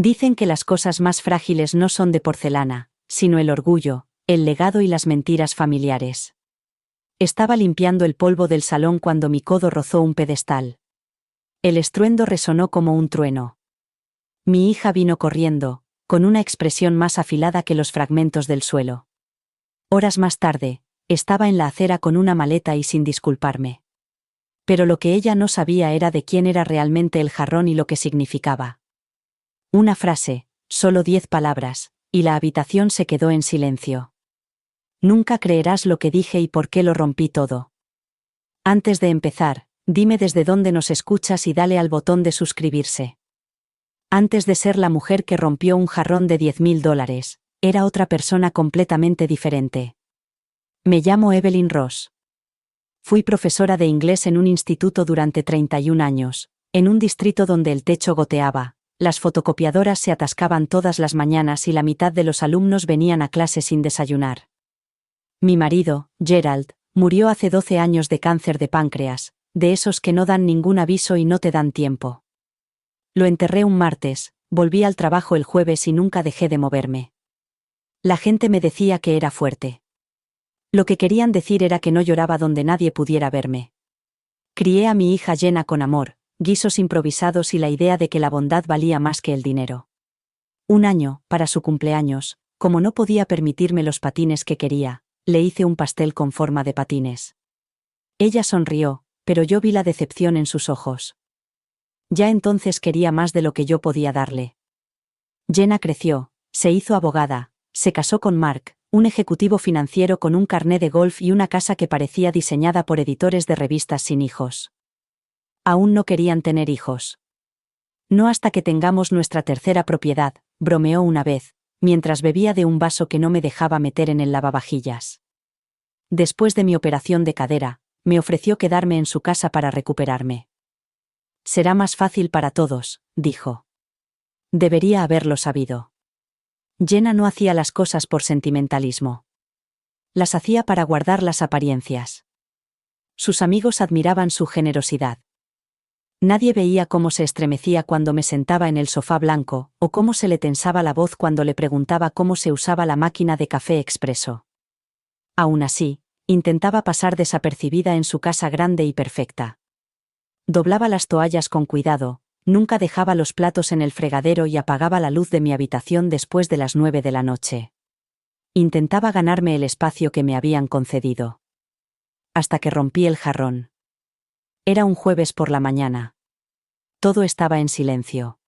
Dicen que las cosas más frágiles no son de porcelana, sino el orgullo, el legado y las mentiras familiares. Estaba limpiando el polvo del salón cuando mi codo rozó un pedestal. El estruendo resonó como un trueno. Mi hija vino corriendo, con una expresión más afilada que los fragmentos del suelo. Horas más tarde, estaba en la acera con una maleta y sin disculparme. Pero lo que ella no sabía era de quién era realmente el jarrón y lo que significaba. Una frase, solo 10 palabras, y la habitación se quedó en silencio. Nunca creerás lo que dije y por qué lo rompí todo. Antes de empezar, dime desde dónde nos escuchas y dale al botón de suscribirse. Antes de ser la mujer que rompió un jarrón de $10.000, era otra persona completamente diferente. Me llamo Evelyn Ross. Fui profesora de inglés en un instituto durante 31 años, en un distrito donde el techo goteaba, las fotocopiadoras se atascaban todas las mañanas y la mitad de los alumnos venían a clase sin desayunar. Mi marido, Gerald, murió hace 12 años de cáncer de páncreas, de esos que no dan ningún aviso y no te dan tiempo. Lo enterré un martes, volví al trabajo el jueves y nunca dejé de moverme. La gente me decía que era fuerte. Lo que querían decir era que no lloraba donde nadie pudiera verme. Crié a mi hija Jenna con amor, guisos improvisados y la idea de que la bondad valía más que el dinero. Un año, para su cumpleaños, como no podía permitirme los patines que quería, le hice un pastel con forma de patines. Ella sonrió, pero yo vi la decepción en sus ojos. Ya entonces quería más de lo que yo podía darle. Jenna creció, se hizo abogada, se casó con Mark, un ejecutivo financiero con un carné de golf y una casa que parecía diseñada por editores de revistas sin hijos. Aún no querían tener hijos. No hasta que tengamos nuestra tercera propiedad, bromeó una vez, mientras bebía de un vaso que no me dejaba meter en el lavavajillas. Después de mi operación de cadera, me ofreció quedarme en su casa para recuperarme. Será más fácil para todos, dijo. Debería haberlo sabido. Jenna no hacía las cosas por sentimentalismo. Las hacía para guardar las apariencias. Sus amigos admiraban su generosidad. Nadie veía cómo se estremecía cuando me sentaba en el sofá blanco, o cómo se le tensaba la voz cuando le preguntaba cómo se usaba la máquina de café expreso. Aún así, intentaba pasar desapercibida en su casa grande y perfecta. Doblaba las toallas con cuidado, nunca dejaba los platos en el fregadero y apagaba la luz de mi habitación después de las 9 de la noche. Intentaba ganarme el espacio que me habían concedido. Hasta que rompí el jarrón. Era un jueves por la mañana. Todo estaba en silencio.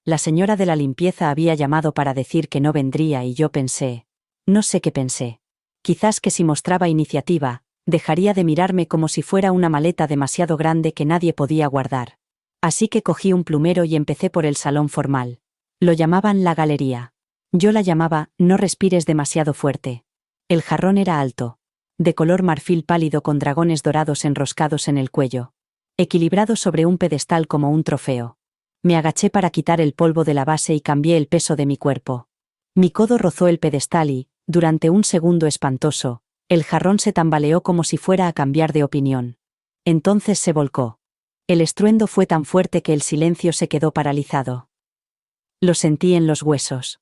La señora de la limpieza había llamado para decir que no vendría y yo pensé, no sé qué pensé. Quizás que si mostraba iniciativa, dejaría de mirarme como si fuera una maleta demasiado grande que nadie podía guardar. Así que cogí un plumero y empecé por el salón formal. Lo llamaban la galería. Yo la llamaba, no respires demasiado fuerte. El jarrón era alto, de color marfil pálido con dragones dorados enroscados en el cuello, equilibrado sobre un pedestal como un trofeo. Me agaché para quitar el polvo de la base y cambié el peso de mi cuerpo. Mi codo rozó el pedestal y, durante un segundo espantoso, el jarrón se tambaleó como si fuera a cambiar de opinión. Entonces se volcó. El estruendo fue tan fuerte que el silencio se quedó paralizado. Lo sentí en los huesos.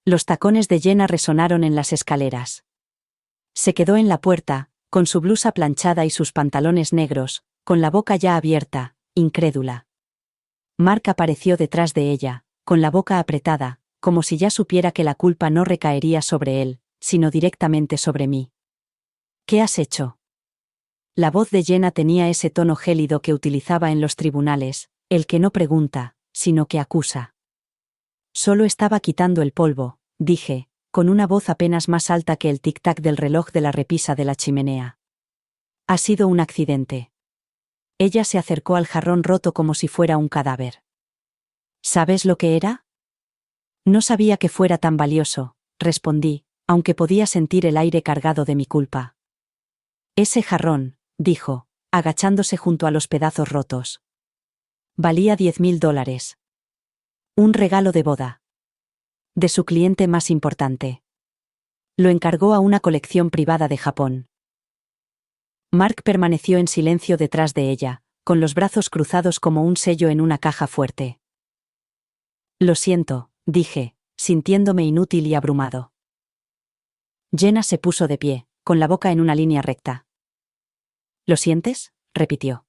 Los tacones de Jenna resonaron en las escaleras. Se quedó en la puerta, con su blusa planchada y sus pantalones negros, con la boca ya abierta, incrédula. Mark apareció detrás de ella, con la boca apretada, como si ya supiera que la culpa no recaería sobre él, sino directamente sobre mí. ¿Qué has hecho? La voz de Jenna tenía ese tono gélido que utilizaba en los tribunales, el que no pregunta, sino que acusa. Solo estaba quitando el polvo, dije, con una voz apenas más alta que el tic-tac del reloj de la repisa de la chimenea. Ha sido un accidente. Ella se acercó al jarrón roto como si fuera un cadáver. ¿Sabes lo que era? No sabía que fuera tan valioso, respondí, aunque podía sentir el aire cargado de mi culpa. Ese jarrón, dijo, agachándose junto a los pedazos rotos. Valía $10.000. Un regalo de boda. De su cliente más importante. Lo encargó a una colección privada de Japón. Mark permaneció en silencio detrás de ella, con los brazos cruzados como un sello en una caja fuerte. Lo siento, dije, sintiéndome inútil y abrumado. Jenna se puso de pie, con la boca en una línea recta. ¿Lo sientes?, repitió.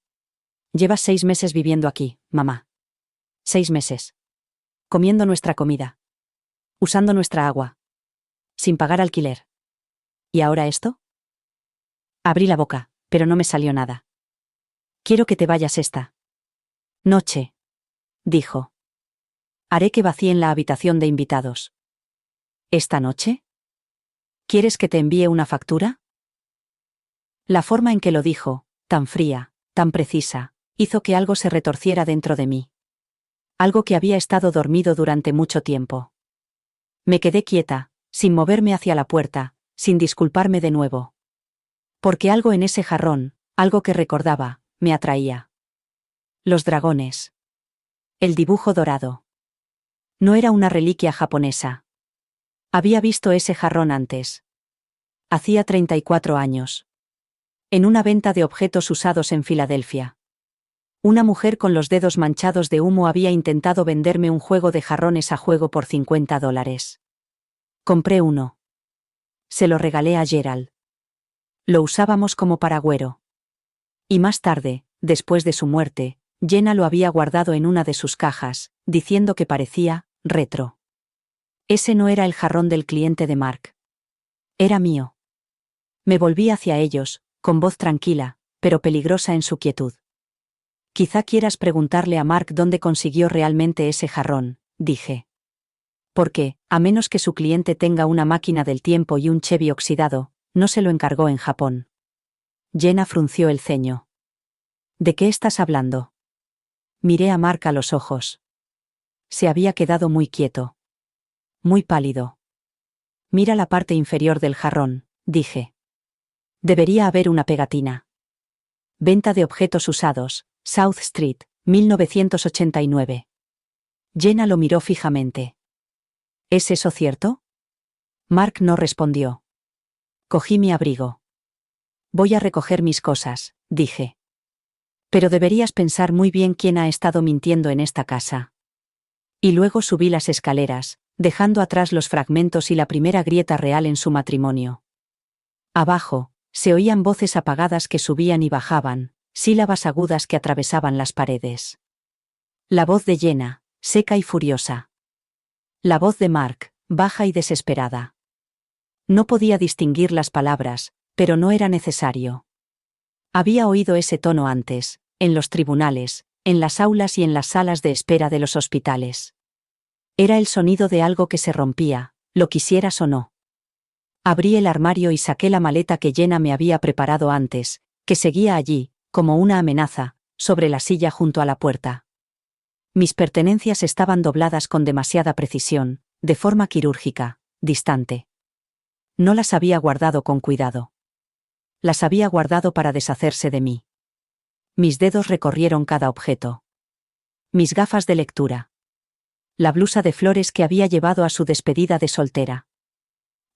Llevas 6 meses viviendo aquí, mamá. 6 meses. Comiendo nuestra comida. Usando nuestra agua. Sin pagar alquiler. ¿Y ahora esto? Abrí la boca, pero no me salió nada. Quiero que te vayas esta noche, dijo. Haré que vacíen la habitación de invitados. ¿Esta noche? ¿Quieres que te envíe una factura? La forma en que lo dijo, tan fría, tan precisa, hizo que algo se retorciera dentro de mí. Algo que había estado dormido durante mucho tiempo. Me quedé quieta, sin moverme hacia la puerta, sin disculparme de nuevo. Porque algo en ese jarrón, algo que recordaba, me atraía. Los dragones. El dibujo dorado. No era una reliquia japonesa. Había visto ese jarrón antes. Hacía 34 años. En una venta de objetos usados en Filadelfia. Una mujer con los dedos manchados de humo había intentado venderme un juego de jarrones a juego por $50. Compré uno. Se lo regalé a Gerald. Lo usábamos como paragüero. Y más tarde, después de su muerte, Jenna lo había guardado en una de sus cajas, diciendo que parecía retro. Ese no era el jarrón del cliente de Mark. Era mío. Me volví hacia ellos, con voz tranquila, pero peligrosa en su quietud. Quizá quieras preguntarle a Mark dónde consiguió realmente ese jarrón, dije. Porque, a menos que su cliente tenga una máquina del tiempo y un Chevy oxidado, no se lo encargó en Japón. Jenna frunció el ceño. ¿De qué estás hablando? Miré a Mark a los ojos. Se había quedado muy quieto. Muy pálido. Mira la parte inferior del jarrón, dije. Debería haber una pegatina. Venta de objetos usados, South Street, 1989. Jenna lo miró fijamente. ¿Es eso cierto? Mark no respondió. Cogí mi abrigo. Voy a recoger mis cosas, dije. Pero deberías pensar muy bien quién ha estado mintiendo en esta casa. Y luego subí las escaleras, dejando atrás los fragmentos y la primera grieta real en su matrimonio. Abajo, se oían voces apagadas que subían y bajaban, sílabas agudas que atravesaban las paredes. La voz de Jenna, seca y furiosa. La voz de Mark, baja y desesperada. No podía distinguir las palabras, pero no era necesario. Había oído ese tono antes, en los tribunales, en las aulas y en las salas de espera de los hospitales. Era el sonido de algo que se rompía, lo quisieras o no. Abrí el armario y saqué la maleta que Jenna me había preparado antes, que seguía allí, como una amenaza, sobre la silla junto a la puerta. Mis pertenencias estaban dobladas con demasiada precisión, de forma quirúrgica, distante. No las había guardado con cuidado. Las había guardado para deshacerse de mí. Mis dedos recorrieron cada objeto. Mis gafas de lectura. La blusa de flores que había llevado a su despedida de soltera.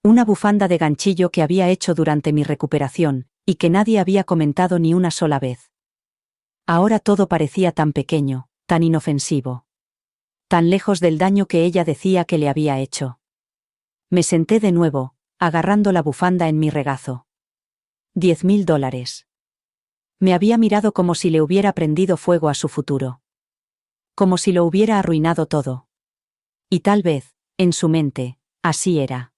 Una bufanda de ganchillo que había hecho durante mi recuperación, y que nadie había comentado ni una sola vez. Ahora todo parecía tan pequeño, tan inofensivo. Tan lejos del daño que ella decía que le había hecho. Me senté de nuevo, agarrando la bufanda en mi regazo. $10,000. Me había mirado como si le hubiera prendido fuego a su futuro. Como si lo hubiera arruinado todo. Y tal vez, en su mente, así era.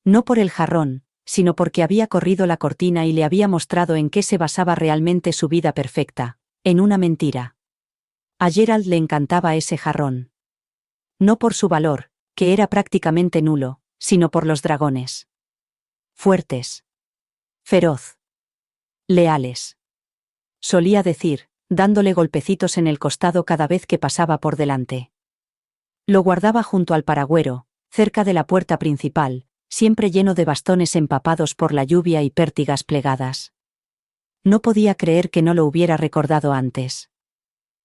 No por el jarrón, sino porque había corrido la cortina y le había mostrado en qué se basaba realmente su vida perfecta, en una mentira. A Gerald le encantaba ese jarrón. No por su valor, que era prácticamente nulo, sino por los dragones. Fuertes. Feroz. Leales. Solía decir, dándole golpecitos en el costado cada vez que pasaba por delante. Lo guardaba junto al paragüero, cerca de la puerta principal, siempre lleno de bastones empapados por la lluvia y pértigas plegadas. No podía creer que no lo hubiera recordado antes.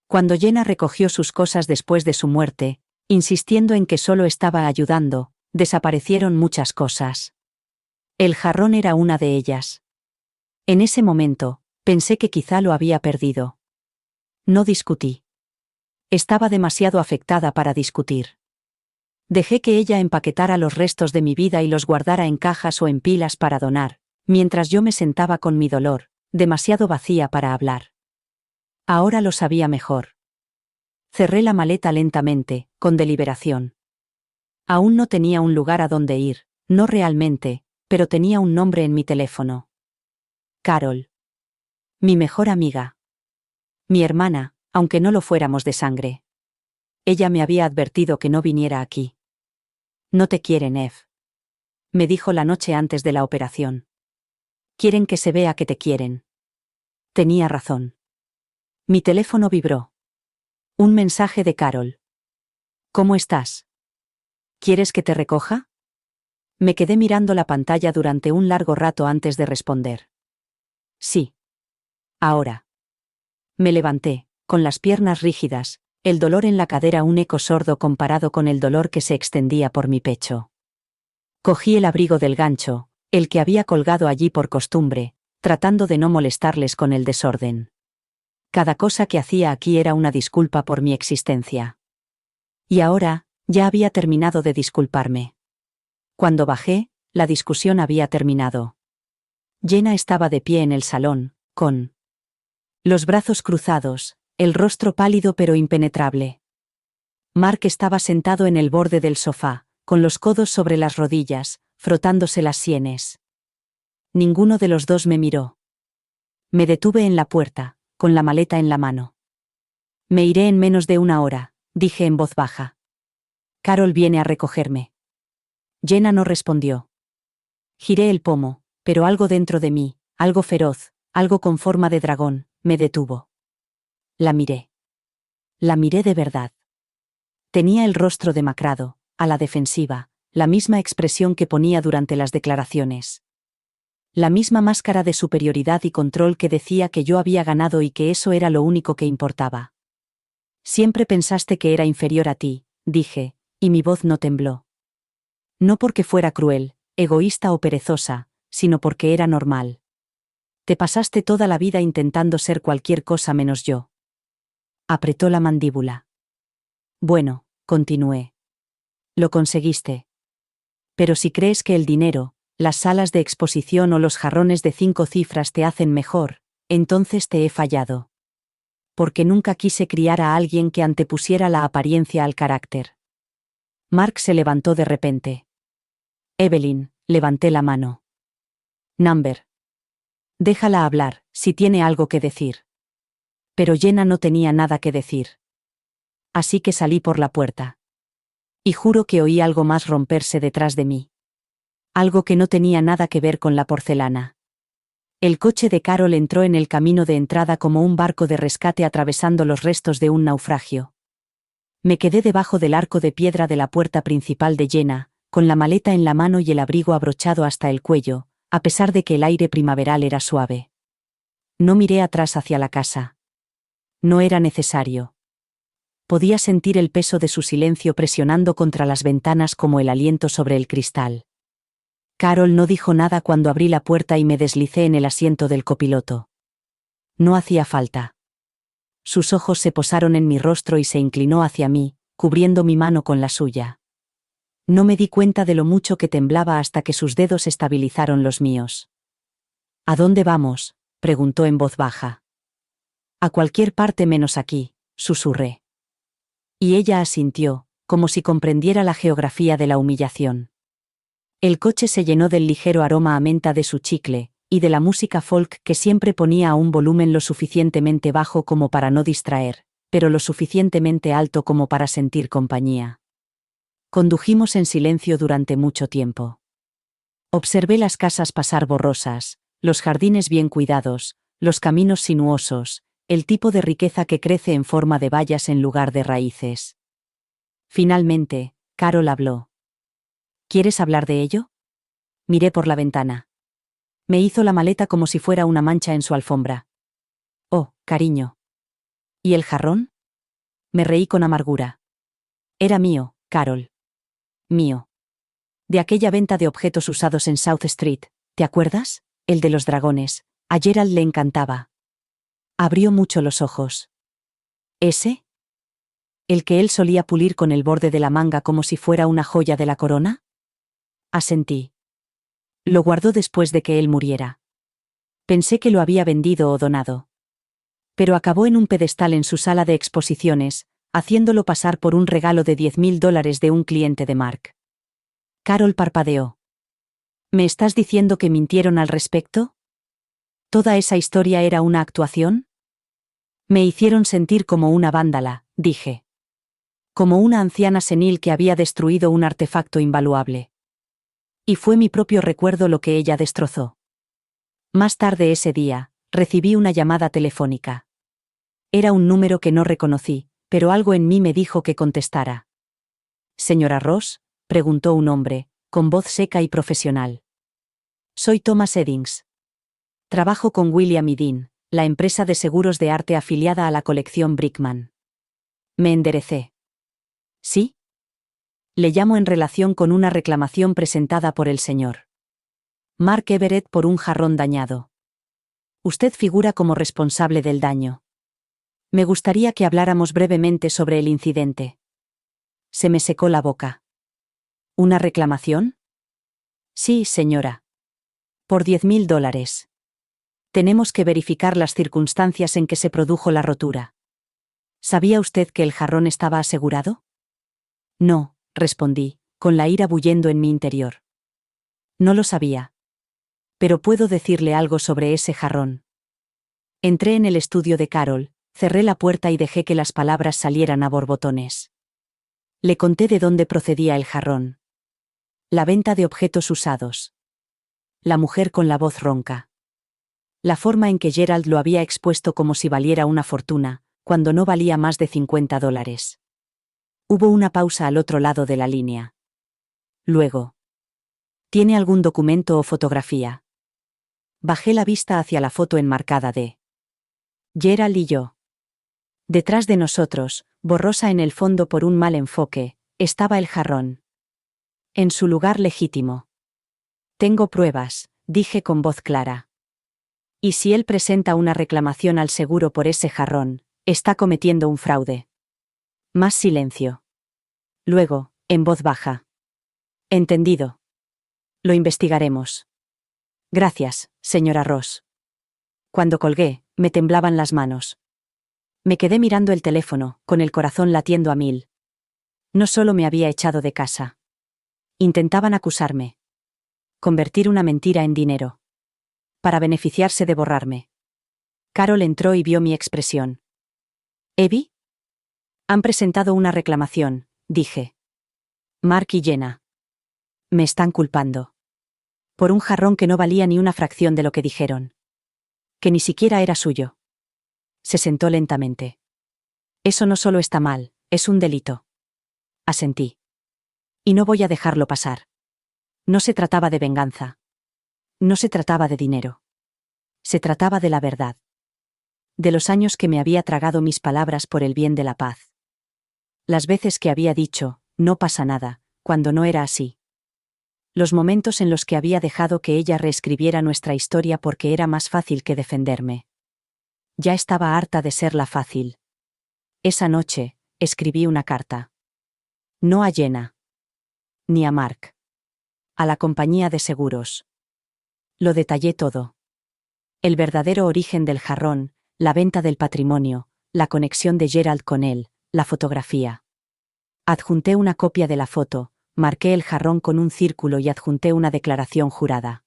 Cuando Jenna recogió sus cosas después de su muerte, insistiendo en que solo estaba ayudando, desaparecieron muchas cosas. El jarrón era una de ellas. En ese momento, pensé que quizá lo había perdido. No discutí. Estaba demasiado afectada para discutir. Dejé que ella empaquetara los restos de mi vida y los guardara en cajas o en pilas para donar, mientras yo me sentaba con mi dolor, demasiado vacía para hablar. Ahora lo sabía mejor. Cerré la maleta lentamente, con deliberación. Aún no tenía un lugar a donde ir, no realmente, pero tenía un nombre en mi teléfono. Carol. Mi mejor amiga. Mi hermana, aunque no lo fuéramos de sangre. Ella me había advertido que no viniera aquí. No te quieren, Eve. Me dijo la noche antes de la operación. Quieren que se vea que te quieren. Tenía razón. Mi teléfono vibró. Un mensaje de Carol. ¿Cómo estás? ¿Quieres que te recoja? Me quedé mirando la pantalla durante un largo rato antes de responder. Sí. Ahora. Me levanté, con las piernas rígidas, el dolor en la cadera un eco sordo comparado con el dolor que se extendía por mi pecho. Cogí el abrigo del gancho, el que había colgado allí por costumbre, tratando de no molestarles con el desorden. Cada cosa que hacía aquí era una disculpa por mi existencia. Y ahora, ya había terminado de disculparme. Cuando bajé, la discusión había terminado. Jenna estaba de pie en el salón, con los brazos cruzados, el rostro pálido pero impenetrable. Mark estaba sentado en el borde del sofá, con los codos sobre las rodillas, frotándose las sienes. Ninguno de los dos me miró. Me detuve en la puerta, con la maleta en la mano. Me iré en menos de una hora, dije en voz baja. Carol viene a recogerme. Jenna no respondió. Giré el pomo, pero algo dentro de mí, algo feroz, algo con forma de dragón, me detuvo. La miré. La miré de verdad. Tenía el rostro demacrado, a la defensiva, la misma expresión que ponía durante las declaraciones. La misma máscara de superioridad y control que decía que yo había ganado y que eso era lo único que importaba. Siempre pensaste que era inferior a ti, dije, y mi voz no tembló. No porque fuera cruel, egoísta o perezosa, sino porque era normal. Te pasaste toda la vida intentando ser cualquier cosa menos yo. Apretó la mandíbula. Bueno, continué. Lo conseguiste. Pero si crees que el dinero, las salas de exposición o los jarrones de 5 cifras te hacen mejor, entonces te he fallado. Porque nunca quise criar a alguien que antepusiera la apariencia al carácter. Mark se levantó de repente. Evelyn, levanté la mano. Number. Déjala hablar, si tiene algo que decir. Pero Jenna no tenía nada que decir. Así que salí por la puerta. Y juro que oí algo más romperse detrás de mí. Algo que no tenía nada que ver con la porcelana. El coche de Carol entró en el camino de entrada como un barco de rescate atravesando los restos de un naufragio. Me quedé debajo del arco de piedra de la puerta principal de Jenna, con la maleta en la mano y el abrigo abrochado hasta el cuello, a pesar de que el aire primaveral era suave. No miré atrás hacia la casa. No era necesario. Podía sentir el peso de su silencio presionando contra las ventanas como el aliento sobre el cristal. Carol no dijo nada cuando abrí la puerta y me deslicé en el asiento del copiloto. No hacía falta. Sus ojos se posaron en mi rostro y se inclinó hacia mí, cubriendo mi mano con la suya. No me di cuenta de lo mucho que temblaba hasta que sus dedos estabilizaron los míos. ¿A dónde vamos?, preguntó en voz baja. A cualquier parte menos aquí, susurré. Y ella asintió, como si comprendiera la geografía de la humillación. El coche se llenó del ligero aroma a menta de su chicle, y de la música folk que siempre ponía a un volumen lo suficientemente bajo como para no distraer, pero lo suficientemente alto como para sentir compañía. Condujimos en silencio durante mucho tiempo. Observé las casas pasar borrosas, los jardines bien cuidados, los caminos sinuosos, el tipo de riqueza que crece en forma de bayas en lugar de raíces. Finalmente, Carol habló. ¿Quieres hablar de ello? Miré por la ventana. Me hizo la maleta como si fuera una mancha en su alfombra. Oh, cariño. ¿Y el jarrón? Me reí con amargura. Era mío, Carol. Mío. De aquella venta de objetos usados en South Street, ¿te acuerdas? El de los dragones. A Gerald le encantaba. Abrió mucho los ojos. ¿Ese? ¿El que él solía pulir con el borde de la manga como si fuera una joya de la corona? Asentí. Lo guardó después de que él muriera. Pensé que lo había vendido o donado. Pero acabó en un pedestal en su sala de exposiciones, haciéndolo pasar por un regalo de $10.000 de un cliente de Mark. Carol parpadeó. ¿Me estás diciendo que mintieron al respecto? ¿Toda esa historia era una actuación? Me hicieron sentir como una vándala, dije. Como una anciana senil que había destruido un artefacto invaluable. Y fue mi propio recuerdo lo que ella destrozó. Más tarde ese día, recibí una llamada telefónica. Era un número que no reconocí, pero algo en mí me dijo que contestara. «¿Señora Ross?», preguntó un hombre, con voz seca y profesional. «Soy Thomas Eddings. Trabajo con William y Dean, la empresa de seguros de arte afiliada a la colección Brickman». Me enderecé. ¿Sí? Le llamo en relación con una reclamación presentada por el señor Mark Everett por un jarrón dañado. Usted figura como responsable del daño. Me gustaría que habláramos brevemente sobre el incidente. Se me secó la boca. ¿Una reclamación? Sí, señora. Por $10.000. Tenemos que verificar las circunstancias en que se produjo la rotura. ¿Sabía usted que el jarrón estaba asegurado? No, respondí, con la ira bullendo en mi interior. No lo sabía. Pero puedo decirle algo sobre ese jarrón. Entré en el estudio de Carol, cerré la puerta y dejé que las palabras salieran a borbotones. Le conté de dónde procedía el jarrón. La venta de objetos usados. La mujer con la voz ronca. La forma en que Gerald lo había expuesto como si valiera una fortuna, cuando no valía más de $50. Hubo una pausa al otro lado de la línea. Luego. ¿Tiene algún documento o fotografía? Bajé la vista hacia la foto enmarcada de Gerald y yo. Detrás de nosotros, borrosa en el fondo por un mal enfoque, estaba el jarrón. En su lugar legítimo. Tengo pruebas, dije con voz clara. Y si él presenta una reclamación al seguro por ese jarrón, está cometiendo un fraude. Más silencio. Luego, en voz baja. Entendido. Lo investigaremos. Gracias, señora Ross. Cuando colgué, me temblaban las manos. Me quedé mirando el teléfono, con el corazón latiendo a 1000. No solo me había echado de casa. Intentaban acusarme. Convertir una mentira en dinero. Para beneficiarse de borrarme. Carol entró y vio mi expresión. «¿Evie?» Han presentado una reclamación, dije. Mark y Jenna. Me están culpando. Por un jarrón que no valía ni una fracción de lo que dijeron. Que ni siquiera era suyo. Se sentó lentamente. Eso no solo está mal, es un delito. Asentí. Y no voy a dejarlo pasar. No se trataba de venganza. No se trataba de dinero. Se trataba de la verdad. De los años que me había tragado mis palabras por el bien de la paz. Las veces que había dicho, no pasa nada, cuando no era así. Los momentos en los que había dejado que ella reescribiera nuestra historia porque era más fácil que defenderme. Ya estaba harta de serla fácil. Esa noche, escribí una carta. No a Jenna. Ni a Mark. A la compañía de seguros. Lo detallé todo. El verdadero origen del jarrón, la venta del patrimonio, la conexión de Gerald con él, la fotografía. Adjunté una copia de la foto, marqué el jarrón con un círculo y adjunté una declaración jurada.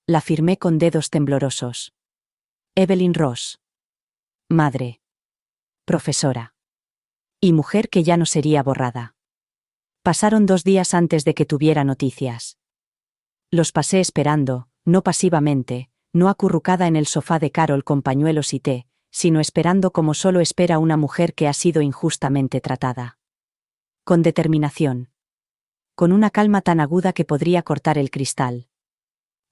La firmé con dedos temblorosos. Evelyn Ross. Madre. Profesora. Y mujer que ya no sería borrada. Pasaron 2 días antes de que tuviera noticias. Los pasé esperando, no pasivamente, no acurrucada en el sofá de Carol con pañuelos y té, sino esperando como solo espera una mujer que ha sido injustamente tratada. Con determinación. Con una calma tan aguda que podría cortar el cristal.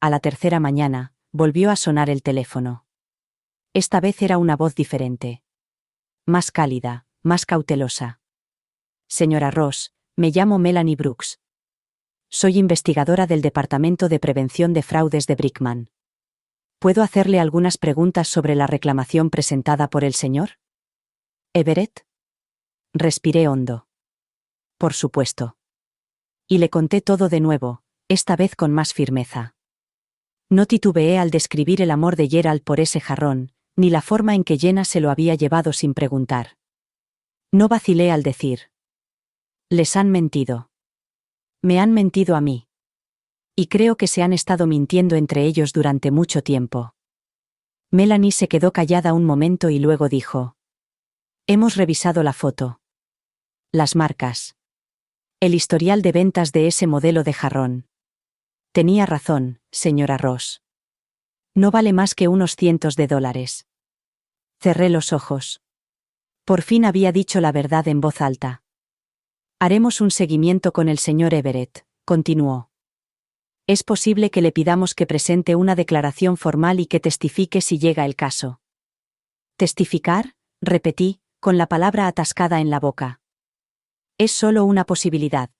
A la tercera mañana, volvió a sonar el teléfono. Esta vez era una voz diferente. Más cálida, más cautelosa. Señora Ross, me llamo Melanie Brooks. Soy investigadora del Departamento de Prevención de Fraudes de Brickman. ¿Puedo hacerle algunas preguntas sobre la reclamación presentada por el señor Everett? Respiré hondo. Por supuesto. Y le conté todo de nuevo, esta vez con más firmeza. No titubeé al describir el amor de Gerald por ese jarrón, ni la forma en que Jenna se lo había llevado sin preguntar. No vacilé al decir: les han mentido. Me han mentido a mí. Y creo que se han estado mintiendo entre ellos durante mucho tiempo. Melanie se quedó callada un momento y luego dijo: hemos revisado la foto. Las marcas. El historial de ventas de ese modelo de jarrón. Tenía razón, señora Ross. No vale más que unos cientos de dólares. Cerré los ojos. Por fin había dicho la verdad en voz alta. Haremos un seguimiento con el señor Everett, continuó. Es posible que le pidamos que presente una declaración formal y que testifique si llega el caso. ¿Testificar?, repetí, con la palabra atascada en la boca. Es solo una posibilidad.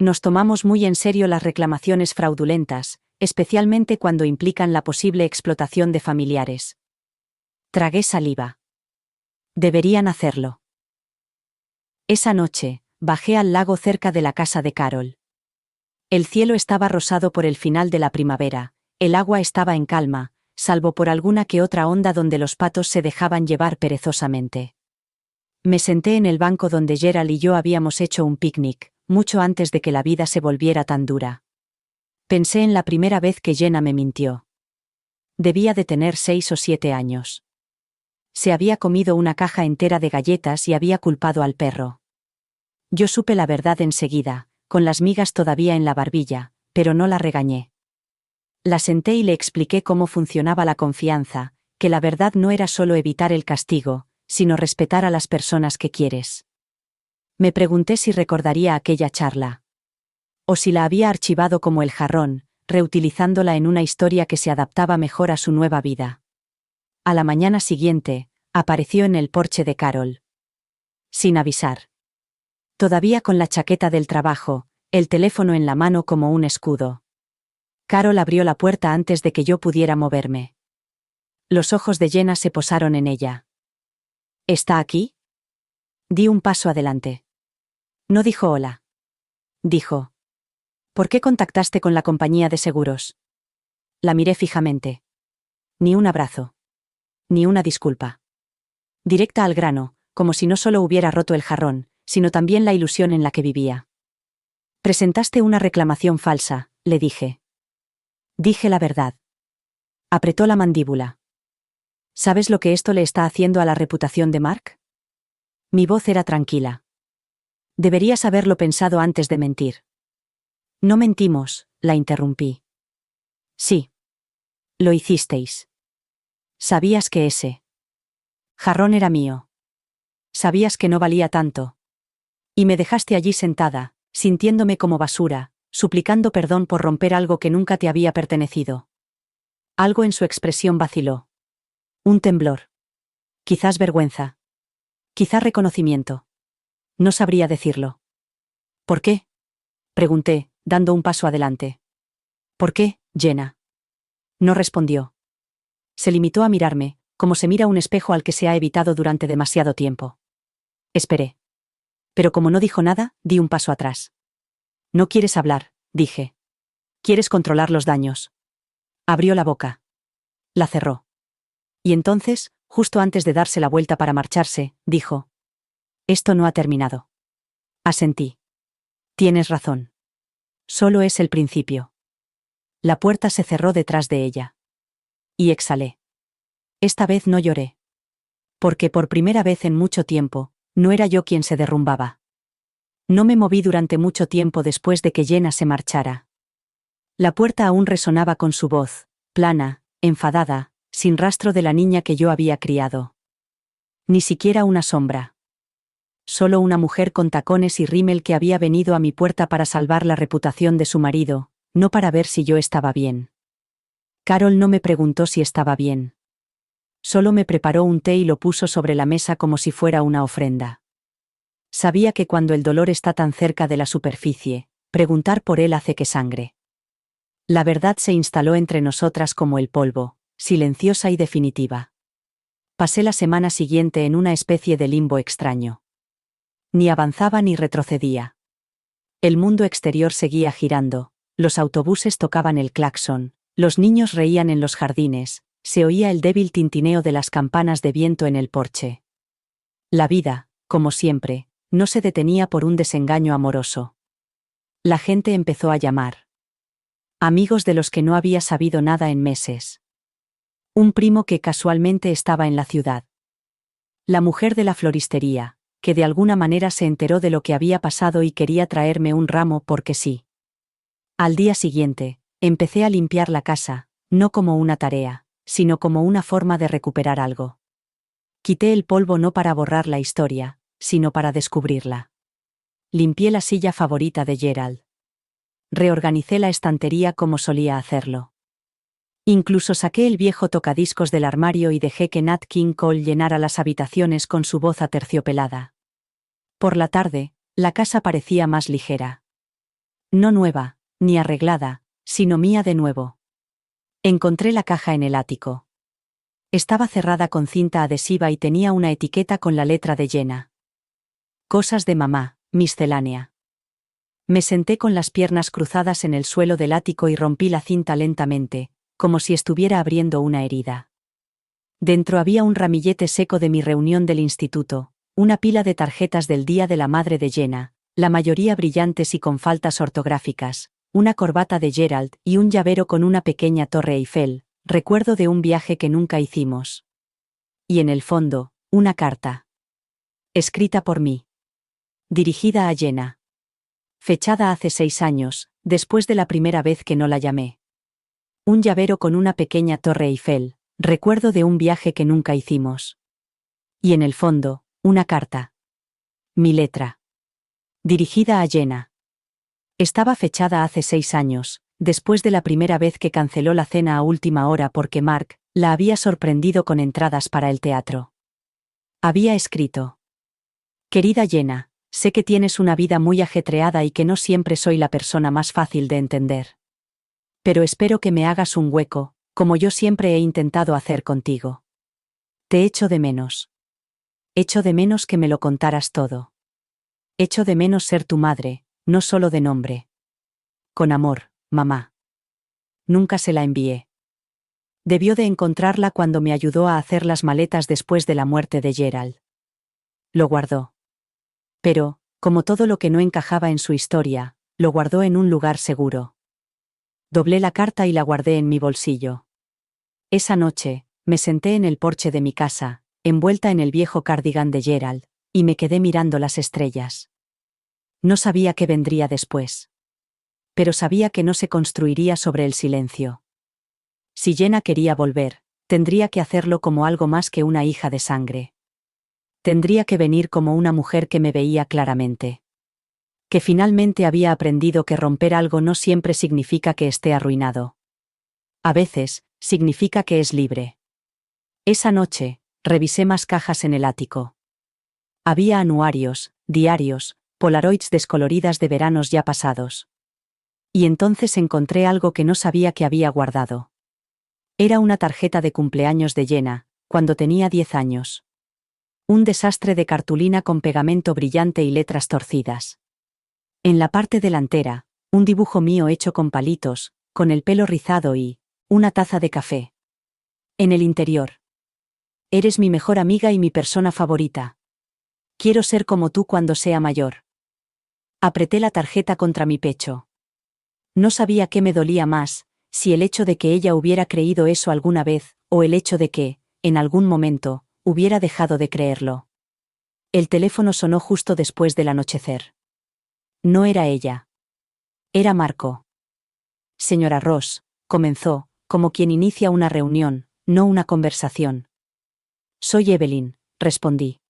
Nos tomamos muy en serio las reclamaciones fraudulentas, especialmente cuando implican la posible explotación de familiares. Tragué saliva. Deberían hacerlo. Esa noche, bajé al lago cerca de la casa de Carol. El cielo estaba rosado por el final de la primavera, el agua estaba en calma, salvo por alguna que otra onda donde los patos se dejaban llevar perezosamente. Me senté en el banco donde Gerald y yo habíamos hecho un picnic, mucho antes de que la vida se volviera tan dura. Pensé en la primera vez que Jenna me mintió. Debía de tener 6 o 7 años. Se había comido una caja entera de galletas y había culpado al perro. Yo supe la verdad enseguida, con las migas todavía en la barbilla, pero no la regañé. La senté y le expliqué cómo funcionaba la confianza, que la verdad no era solo evitar el castigo, sino respetar a las personas que quieres. Me pregunté si recordaría aquella charla. O si la había archivado como el jarrón, reutilizándola en una historia que se adaptaba mejor a su nueva vida. A la mañana siguiente, apareció en el porche de Carol. Sin avisar. Todavía con la chaqueta del trabajo, el teléfono en la mano como un escudo. Carol abrió la puerta antes de que yo pudiera moverme. Los ojos de Jenna se posaron en ella. ¿Está aquí? Di un paso adelante. No dijo hola. Dijo: ¿por qué contactaste con la compañía de seguros? La miré fijamente. Ni un abrazo. Ni una disculpa. Directa al grano, como si no solo hubiera roto el jarrón, sino también la ilusión en la que vivía. Presentaste una reclamación falsa, le dije. Dije la verdad. Apretó la mandíbula. ¿Sabes lo que esto le está haciendo a la reputación de Mark? Mi voz era tranquila. Deberías haberlo pensado antes de mentir. No mentimos, la interrumpí. Sí. Lo hicisteis. Sabías que ese jarrón era mío. Sabías que no valía tanto. Y me dejaste allí sentada, sintiéndome como basura, suplicando perdón por romper algo que nunca te había pertenecido. Algo en su expresión vaciló. Un temblor. Quizás vergüenza. Quizás reconocimiento. No sabría decirlo. ¿Por qué?, pregunté, dando un paso adelante. ¿Por qué, Jenna? No respondió. Se limitó a mirarme, como se mira un espejo al que se ha evitado durante demasiado tiempo. Esperé. Pero como no dijo nada, di un paso atrás. No quieres hablar, dije. Quieres controlar los daños. Abrió la boca. La cerró. Y entonces, justo antes de darse la vuelta para marcharse, dijo: esto no ha terminado. Asentí. Tienes razón. Solo es el principio. La puerta se cerró detrás de ella. Y exhalé. Esta vez no lloré. Porque por primera vez en mucho tiempo, no era yo quien se derrumbaba. No me moví durante mucho tiempo después de que Jenna se marchara. La puerta aún resonaba con su voz, plana, enfadada, sin rastro de la niña que yo había criado. Ni siquiera una sombra. Solo una mujer con tacones y rímel que había venido a mi puerta para salvar la reputación de su marido, no para ver si yo estaba bien. Carol no me preguntó si estaba bien. Solo me preparó un té y lo puso sobre la mesa como si fuera una ofrenda. Sabía que cuando el dolor está tan cerca de la superficie, preguntar por él hace que sangre. La verdad se instaló entre nosotras como el polvo, silenciosa y definitiva. Pasé la semana siguiente en una especie de limbo extraño. Ni avanzaba ni retrocedía. El mundo exterior seguía girando, los autobuses tocaban el claxon, los niños reían en los jardines, se oía el débil tintineo de las campanas de viento en el porche. La vida, como siempre, no se detenía por un desengaño amoroso. La gente empezó a llamar. Amigos de los que no había sabido nada en meses. Un primo que casualmente estaba en la ciudad. La mujer de la floristería, que de alguna manera se enteró de lo que había pasado y quería traerme un ramo porque sí. Al día siguiente, empecé a limpiar la casa, no como una tarea, sino como una forma de recuperar algo. Quité el polvo no para borrar la historia, sino para descubrirla. Limpié la silla favorita de Gerald. Reorganicé la estantería como solía hacerlo. Incluso saqué el viejo tocadiscos del armario y dejé que Nat King Cole llenara las habitaciones con su voz aterciopelada. Por la tarde, la casa parecía más ligera. No nueva, ni arreglada, sino mía de nuevo. Encontré la caja en el ático. Estaba cerrada con cinta adhesiva y tenía una etiqueta con la letra de Jenna. Cosas de mamá, miscelánea. Me senté con las piernas cruzadas en el suelo del ático y rompí la cinta lentamente, como si estuviera abriendo una herida. Dentro había un ramillete seco de mi reunión del instituto, una pila de tarjetas del Día de la Madre de Jenna, la mayoría brillantes y con faltas ortográficas, una corbata de Gerald y un llavero con una pequeña torre Eiffel, recuerdo de un viaje que nunca hicimos. Y en el fondo, una carta. Escrita por mí. Dirigida a Jenna. Fechada hace 6 años, después de la primera vez que no la llamé. Un llavero con una pequeña torre Eiffel, recuerdo de un viaje que nunca hicimos. Y en el fondo, una carta. Mi letra. Dirigida a Jenna. Estaba fechada hace 6 años, después de la primera vez que canceló la cena a última hora porque Mark la había sorprendido con entradas para el teatro. Había escrito: Querida Jenna, sé que tienes una vida muy ajetreada y que no siempre soy la persona más fácil de entender. Pero espero que me hagas un hueco, como yo siempre he intentado hacer contigo. Te echo de menos. Echo de menos que me lo contaras todo. Echo de menos ser tu madre, no solo de nombre. Con amor, mamá. Nunca se la envié. Debió de encontrarla cuando me ayudó a hacer las maletas después de la muerte de Gerald. Lo guardó. Pero, como todo lo que no encajaba en su historia, lo guardó en un lugar seguro. Doblé la carta y la guardé en mi bolsillo. Esa noche, me senté en el porche de mi casa, envuelta en el viejo cardigan de Gerald, y me quedé mirando las estrellas. No sabía qué vendría después. Pero sabía que no se construiría sobre el silencio. Si Jenna quería volver, tendría que hacerlo como algo más que una hija de sangre. Tendría que venir como una mujer que me veía claramente. Que finalmente había aprendido que romper algo no siempre significa que esté arruinado. A veces, significa que es libre. Esa noche, revisé más cajas en el ático. Había anuarios, diarios, polaroids descoloridas de veranos ya pasados. Y entonces encontré algo que no sabía que había guardado. Era una tarjeta de cumpleaños de Jenna, cuando tenía 10 años. Un desastre de cartulina con pegamento brillante y letras torcidas. En la parte delantera, un dibujo mío hecho con palitos, con el pelo rizado y una taza de café. En el interior: eres mi mejor amiga y mi persona favorita. Quiero ser como tú cuando sea mayor. Apreté la tarjeta contra mi pecho. No sabía qué me dolía más, si el hecho de que ella hubiera creído eso alguna vez, o el hecho de que, en algún momento, hubiera dejado de creerlo. El teléfono sonó justo después del anochecer. No era ella. Era Marco. Señora Ross, comenzó, como quien inicia una reunión, no una conversación. Soy Evelyn, respondí.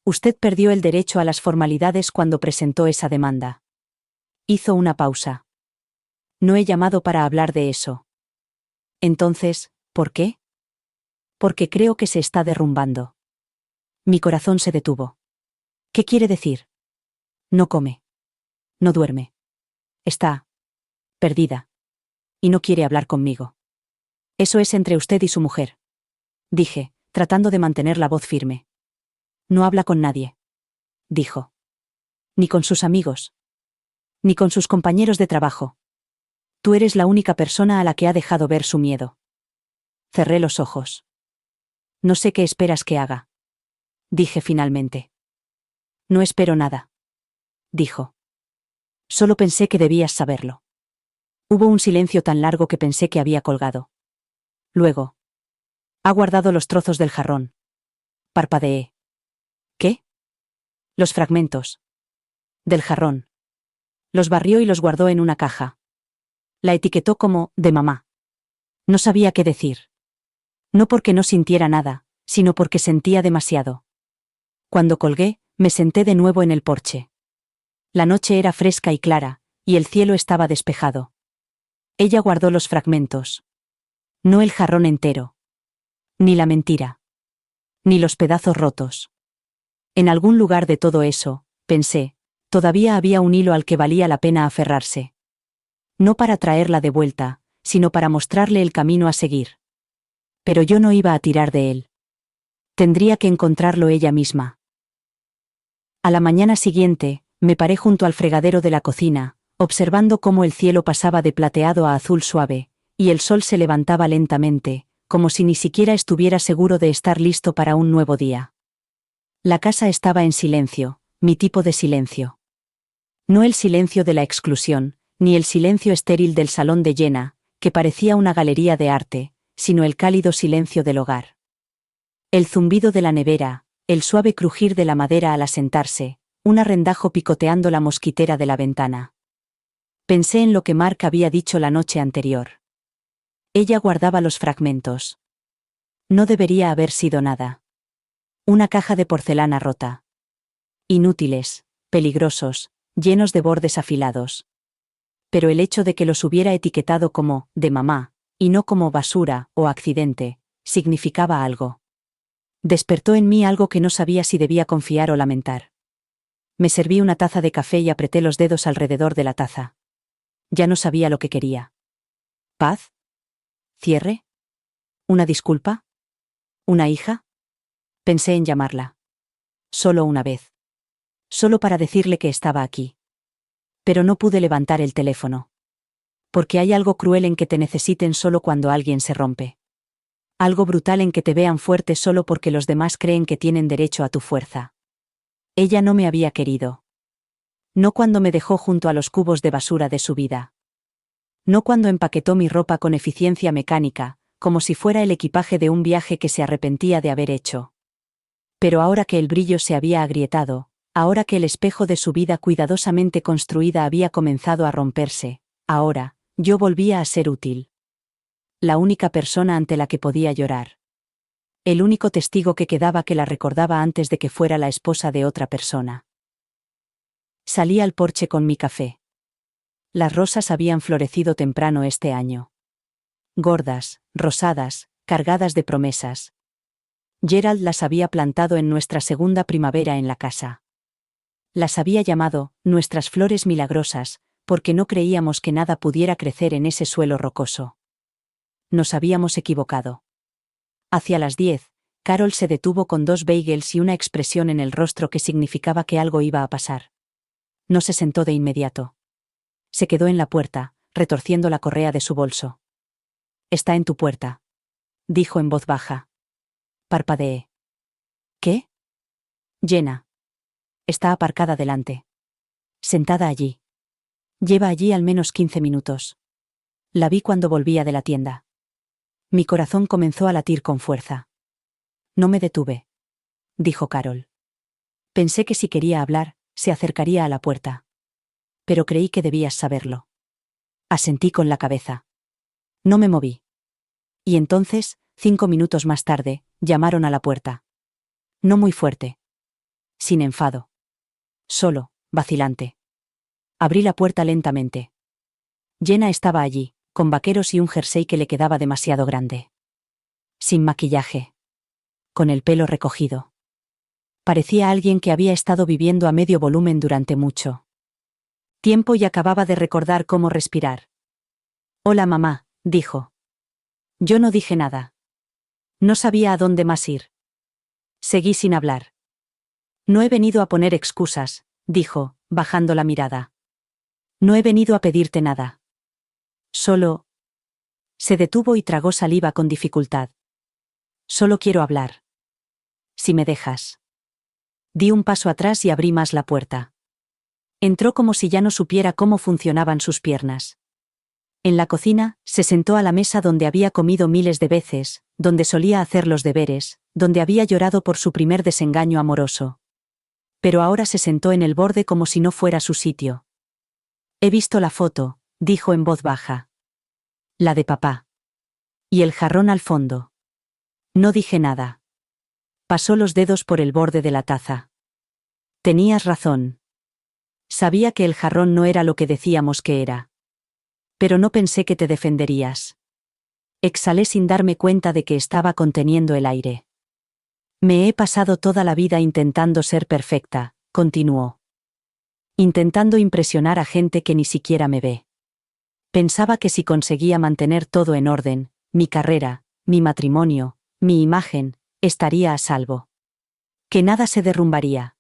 Usted perdió el derecho a las formalidades cuando presentó esa demanda. Hizo una pausa. No he llamado para hablar de eso. Entonces, ¿por qué? Porque creo que se está derrumbando. Mi corazón se detuvo. ¿Qué quiere decir? No come. No duerme. Está perdida. Y no quiere hablar conmigo. Eso es entre usted y su mujer. Dije, tratando de mantener la voz firme. No habla con nadie. Dijo. Ni con sus amigos. Ni con sus compañeros de trabajo. Tú eres la única persona a la que ha dejado ver su miedo. Cerré los ojos. No sé qué esperas que haga. Dije finalmente. No espero nada. Dijo. Solo pensé que debías saberlo. Hubo un silencio tan largo que pensé que había colgado. Luego. Ha guardado los trozos del jarrón. Parpadeé. ¿Qué? Los fragmentos. Del jarrón. Los barrió y los guardó en una caja. La etiquetó como de mamá. No sabía qué decir. No porque no sintiera nada, sino porque sentía demasiado. Cuando colgué, me senté de nuevo en el porche. La noche era fresca y clara, y el cielo estaba despejado. Ella guardó los fragmentos. No el jarrón entero. Ni la mentira. Ni los pedazos rotos. En algún lugar de todo eso, pensé, todavía había un hilo al que valía la pena aferrarse. No para traerla de vuelta, sino para mostrarle el camino a seguir. Pero yo no iba a tirar de él. Tendría que encontrarlo ella misma. A la mañana siguiente, me paré junto al fregadero de la cocina, observando cómo el cielo pasaba de plateado a azul suave, y el sol se levantaba lentamente, como si ni siquiera estuviera seguro de estar listo para un nuevo día. La casa estaba en silencio, mi tipo de silencio. No el silencio de la exclusión, ni el silencio estéril del salón de Jenna, que parecía una galería de arte, sino el cálido silencio del hogar. El zumbido de la nevera, el suave crujir de la madera al asentarse, un arrendajo picoteando la mosquitera de la ventana. Pensé en lo que Mark había dicho la noche anterior. Ella guardaba los fragmentos. No debería haber sido nada. Una caja de porcelana rota. Inútiles, peligrosos, llenos de bordes afilados. Pero el hecho de que los hubiera etiquetado como de mamá, y no como basura o accidente, significaba algo. Despertó en mí algo que no sabía si debía confiar o lamentar. Me serví una taza de café y apreté los dedos alrededor de la taza. Ya no sabía lo que quería. ¿Paz? ¿Cierre? ¿Una disculpa? ¿Una hija? Pensé en llamarla. Solo una vez. Solo para decirle que estaba aquí. Pero no pude levantar el teléfono. Porque hay algo cruel en que te necesiten solo cuando alguien se rompe. Algo brutal en que te vean fuerte solo porque los demás creen que tienen derecho a tu fuerza. Ella no me había querido. No cuando me dejó junto a los cubos de basura de su vida. No cuando empaquetó mi ropa con eficiencia mecánica, como si fuera el equipaje de un viaje que se arrepentía de haber hecho. Pero ahora que el brillo se había agrietado, ahora que el espejo de su vida cuidadosamente construida había comenzado a romperse, ahora, yo volvía a ser útil. La única persona ante la que podía llorar. El único testigo que quedaba que la recordaba antes de que fuera la esposa de otra persona. Salí al porche con mi café. Las rosas habían florecido temprano este año. Gordas, rosadas, cargadas de promesas. Gerald las había plantado en nuestra segunda primavera en la casa. Las había llamado nuestras flores milagrosas, porque no creíamos que nada pudiera crecer en ese suelo rocoso. Nos habíamos equivocado. Hacia las 10, Carol se detuvo con 2 bagels y una expresión en el rostro que significaba que algo iba a pasar. No se sentó de inmediato. Se quedó en la puerta, retorciendo la correa de su bolso. «Está en tu puerta», dijo en voz baja. Parpadeé. «¿Qué?» «Jenna. Está aparcada delante. Sentada allí. Lleva allí al menos 15 minutos. La vi cuando volvía de la tienda». Mi corazón comenzó a latir con fuerza. «No me detuve», dijo Carol. «Pensé que si quería hablar, se acercaría a la puerta. Pero creí que debías saberlo». Asentí con la cabeza. No me moví. Y entonces, 5 minutos más tarde, llamaron a la puerta. No muy fuerte. Sin enfado. Solo, vacilante. Abrí la puerta lentamente. Jenna estaba allí, con vaqueros y un jersey que le quedaba demasiado grande. Sin maquillaje. Con el pelo recogido. Parecía alguien que había estado viviendo a medio volumen durante mucho tiempo y acababa de recordar cómo respirar. «Hola mamá», dijo. Yo no dije nada. No sabía a dónde más ir. Seguí sin hablar. «No he venido a poner excusas», dijo, bajando la mirada. No he venido a pedirte nada. Solo... Se detuvo y tragó saliva con dificultad. Solo quiero hablar. Si me dejas. Di un paso atrás y abrí más la puerta. Entró como si ya no supiera cómo funcionaban sus piernas. En la cocina, se sentó a la mesa donde había comido miles de veces, donde solía hacer los deberes, donde había llorado por su primer desengaño amoroso. Pero ahora se sentó en el borde como si no fuera su sitio. He visto la foto, dijo en voz baja. La de papá. Y el jarrón al fondo. No dije nada. Pasó los dedos por el borde de la taza. Tenías razón. Sabía que el jarrón no era lo que decíamos que era. Pero no pensé que te defenderías. Exhalé sin darme cuenta de que estaba conteniendo el aire. Me he pasado toda la vida intentando ser perfecta, continuó. Intentando impresionar a gente que ni siquiera me ve. Pensaba que si conseguía mantener todo en orden, mi carrera, mi matrimonio, mi imagen, estaría a salvo. Que nada se derrumbaría.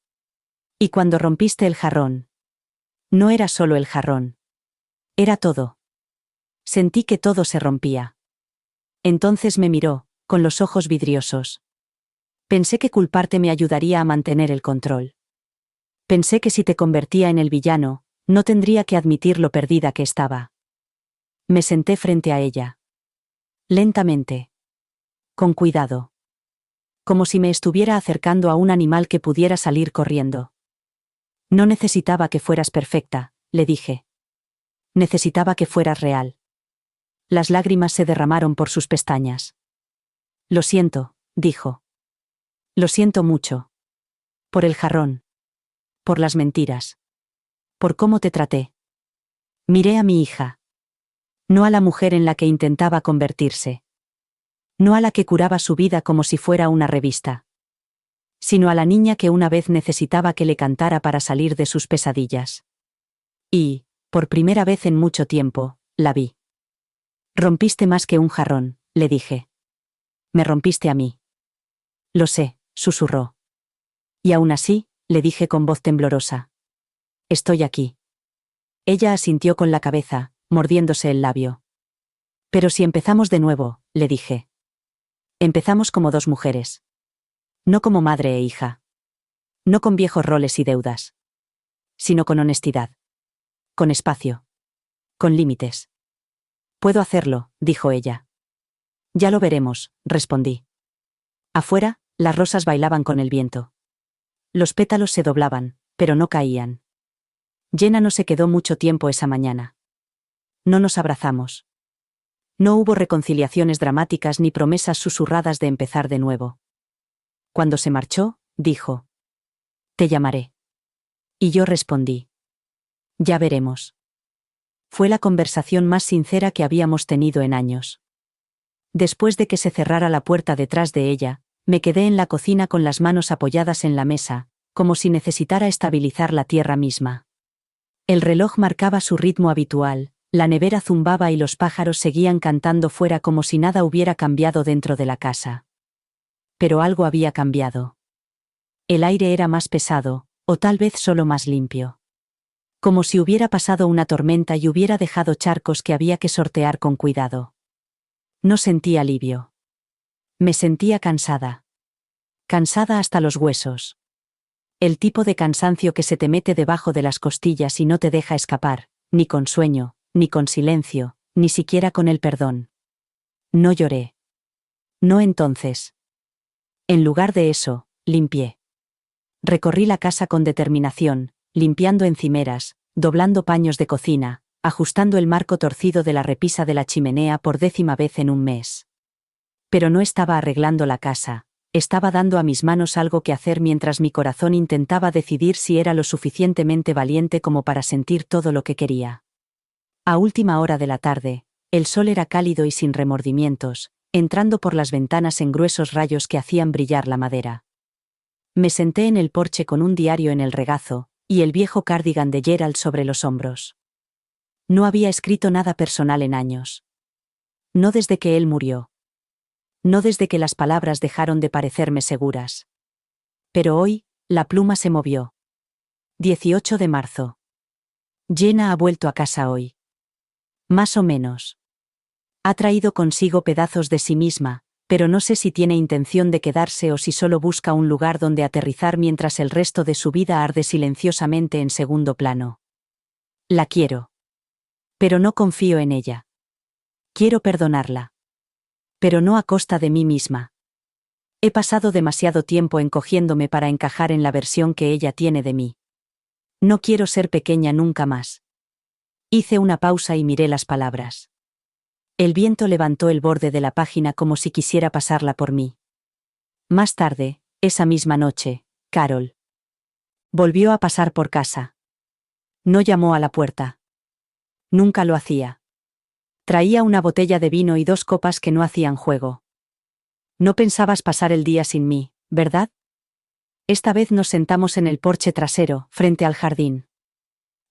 Y cuando rompiste el jarrón. No era solo el jarrón. Era todo. Sentí que todo se rompía. Entonces me miró, con los ojos vidriosos. Pensé que culparte me ayudaría a mantener el control. Pensé que si te convertía en el villano, no tendría que admitir lo perdida que estaba. Me senté frente a ella. Lentamente. Con cuidado. Como si me estuviera acercando a un animal que pudiera salir corriendo. No necesitaba que fueras perfecta, le dije. Necesitaba que fueras real. Las lágrimas se derramaron por sus pestañas. Lo siento, dijo. Lo siento mucho. Por el jarrón. Por las mentiras. Por cómo te traté. Miré a mi hija. No a la mujer en la que intentaba convertirse. No a la que curaba su vida como si fuera una revista. Sino a la niña que una vez necesitaba que le cantara para salir de sus pesadillas. Y, por primera vez en mucho tiempo, la vi. Rompiste más que un jarrón, le dije. Me rompiste a mí. Lo sé, susurró. Y aún así, le dije con voz temblorosa. Estoy aquí. Ella asintió con la cabeza, mordiéndose el labio. Pero si empezamos de nuevo, le dije. Empezamos como dos mujeres. No como madre e hija. No con viejos roles y deudas. Sino con honestidad. Con espacio. Con límites. Puedo hacerlo, dijo ella. Ya lo veremos, respondí. Afuera, las rosas bailaban con el viento. Los pétalos se doblaban, pero no caían. Jenna no se quedó mucho tiempo esa mañana. No nos abrazamos. No hubo reconciliaciones dramáticas ni promesas susurradas de empezar de nuevo. Cuando se marchó, dijo. Te llamaré. Y yo respondí. Ya veremos. Fue la conversación más sincera que habíamos tenido en años. Después de que se cerrara la puerta detrás de ella, me quedé en la cocina con las manos apoyadas en la mesa, como si necesitara estabilizar la tierra misma. El reloj marcaba su ritmo habitual, la nevera zumbaba y los pájaros seguían cantando fuera como si nada hubiera cambiado dentro de la casa. Pero algo había cambiado. El aire era más pesado, o tal vez solo más limpio. Como si hubiera pasado una tormenta y hubiera dejado charcos que había que sortear con cuidado. No sentí alivio. Me sentía cansada. Cansada hasta los huesos. El tipo de cansancio que se te mete debajo de las costillas y no te deja escapar, ni con sueño, ni con silencio, ni siquiera con el perdón. No lloré. No entonces. En lugar de eso, limpié. Recorrí la casa con determinación, limpiando encimeras, doblando paños de cocina, ajustando el marco torcido de la repisa de la chimenea por 10ª vez en un mes. Pero no estaba arreglando la casa, estaba dando a mis manos algo que hacer mientras mi corazón intentaba decidir si era lo suficientemente valiente como para sentir todo lo que quería. A última hora de la tarde, el sol era cálido y sin remordimientos, entrando por las ventanas en gruesos rayos que hacían brillar la madera. Me senté en el porche con un diario en el regazo, y el viejo cardigan de Gerald sobre los hombros. No había escrito nada personal en años. No desde que él murió. No desde que las palabras dejaron de parecerme seguras. Pero hoy, la pluma se movió. 18 de marzo. Jenna ha vuelto a casa hoy. Más o menos. Ha traído consigo pedazos de sí misma, pero no sé si tiene intención de quedarse o si solo busca un lugar donde aterrizar mientras el resto de su vida arde silenciosamente en segundo plano. La quiero. Pero no confío en ella. Quiero perdonarla. Pero no a costa de mí misma. He pasado demasiado tiempo encogiéndome para encajar en la versión que ella tiene de mí. No quiero ser pequeña nunca más. Hice una pausa y miré las palabras. El viento levantó el borde de la página como si quisiera pasarla por mí. Más tarde, esa misma noche, Carol volvió a pasar por casa. No llamó a la puerta. Nunca lo hacía. Traía una botella de vino y 2 copas que no hacían juego. No pensabas pasar el día sin mí, ¿verdad? Esta vez nos sentamos en el porche trasero, frente al jardín.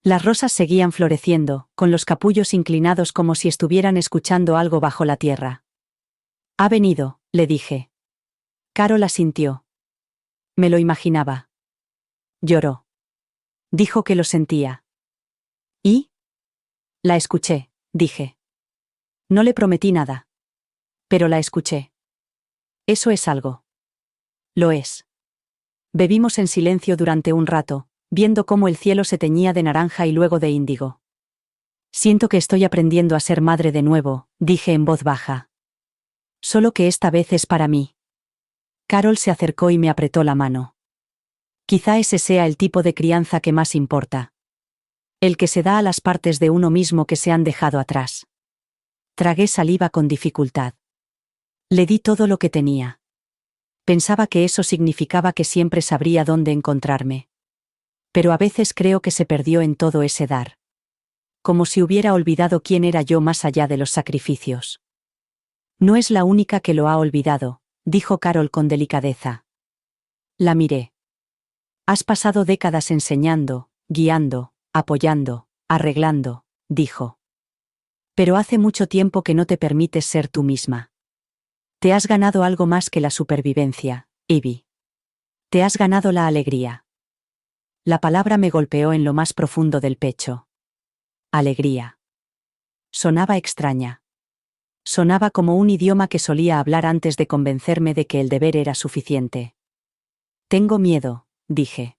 Las rosas seguían floreciendo, con los capullos inclinados como si estuvieran escuchando algo bajo la tierra. Ha venido, le dije. Carol asintió. Me lo imaginaba. Lloró. Dijo que lo sentía. ¿Y? La escuché, dije. No le prometí nada. Pero la escuché. Eso es algo. Lo es. Bebimos en silencio durante un rato, viendo cómo el cielo se teñía de naranja y luego de índigo. Siento que estoy aprendiendo a ser madre de nuevo, dije en voz baja. Solo que esta vez es para mí. Carol se acercó y me apretó la mano. Quizá ese sea el tipo de crianza que más importa. El que se da a las partes de uno mismo que se han dejado atrás. Tragué saliva con dificultad. Le di todo lo que tenía. Pensaba que eso significaba que siempre sabría dónde encontrarme. Pero a veces creo que se perdió en todo ese dar. Como si hubiera olvidado quién era yo más allá de los sacrificios. No es la única que lo ha olvidado, dijo Carol con delicadeza. La miré. Has pasado décadas enseñando, guiando, apoyando, arreglando, dijo. Pero hace mucho tiempo que no te permites ser tú misma. Te has ganado algo más que la supervivencia, Ivy. Te has ganado la alegría. La palabra me golpeó en lo más profundo del pecho. Alegría. Sonaba extraña. Sonaba como un idioma que solía hablar antes de convencerme de que el deber era suficiente. Tengo miedo, dije.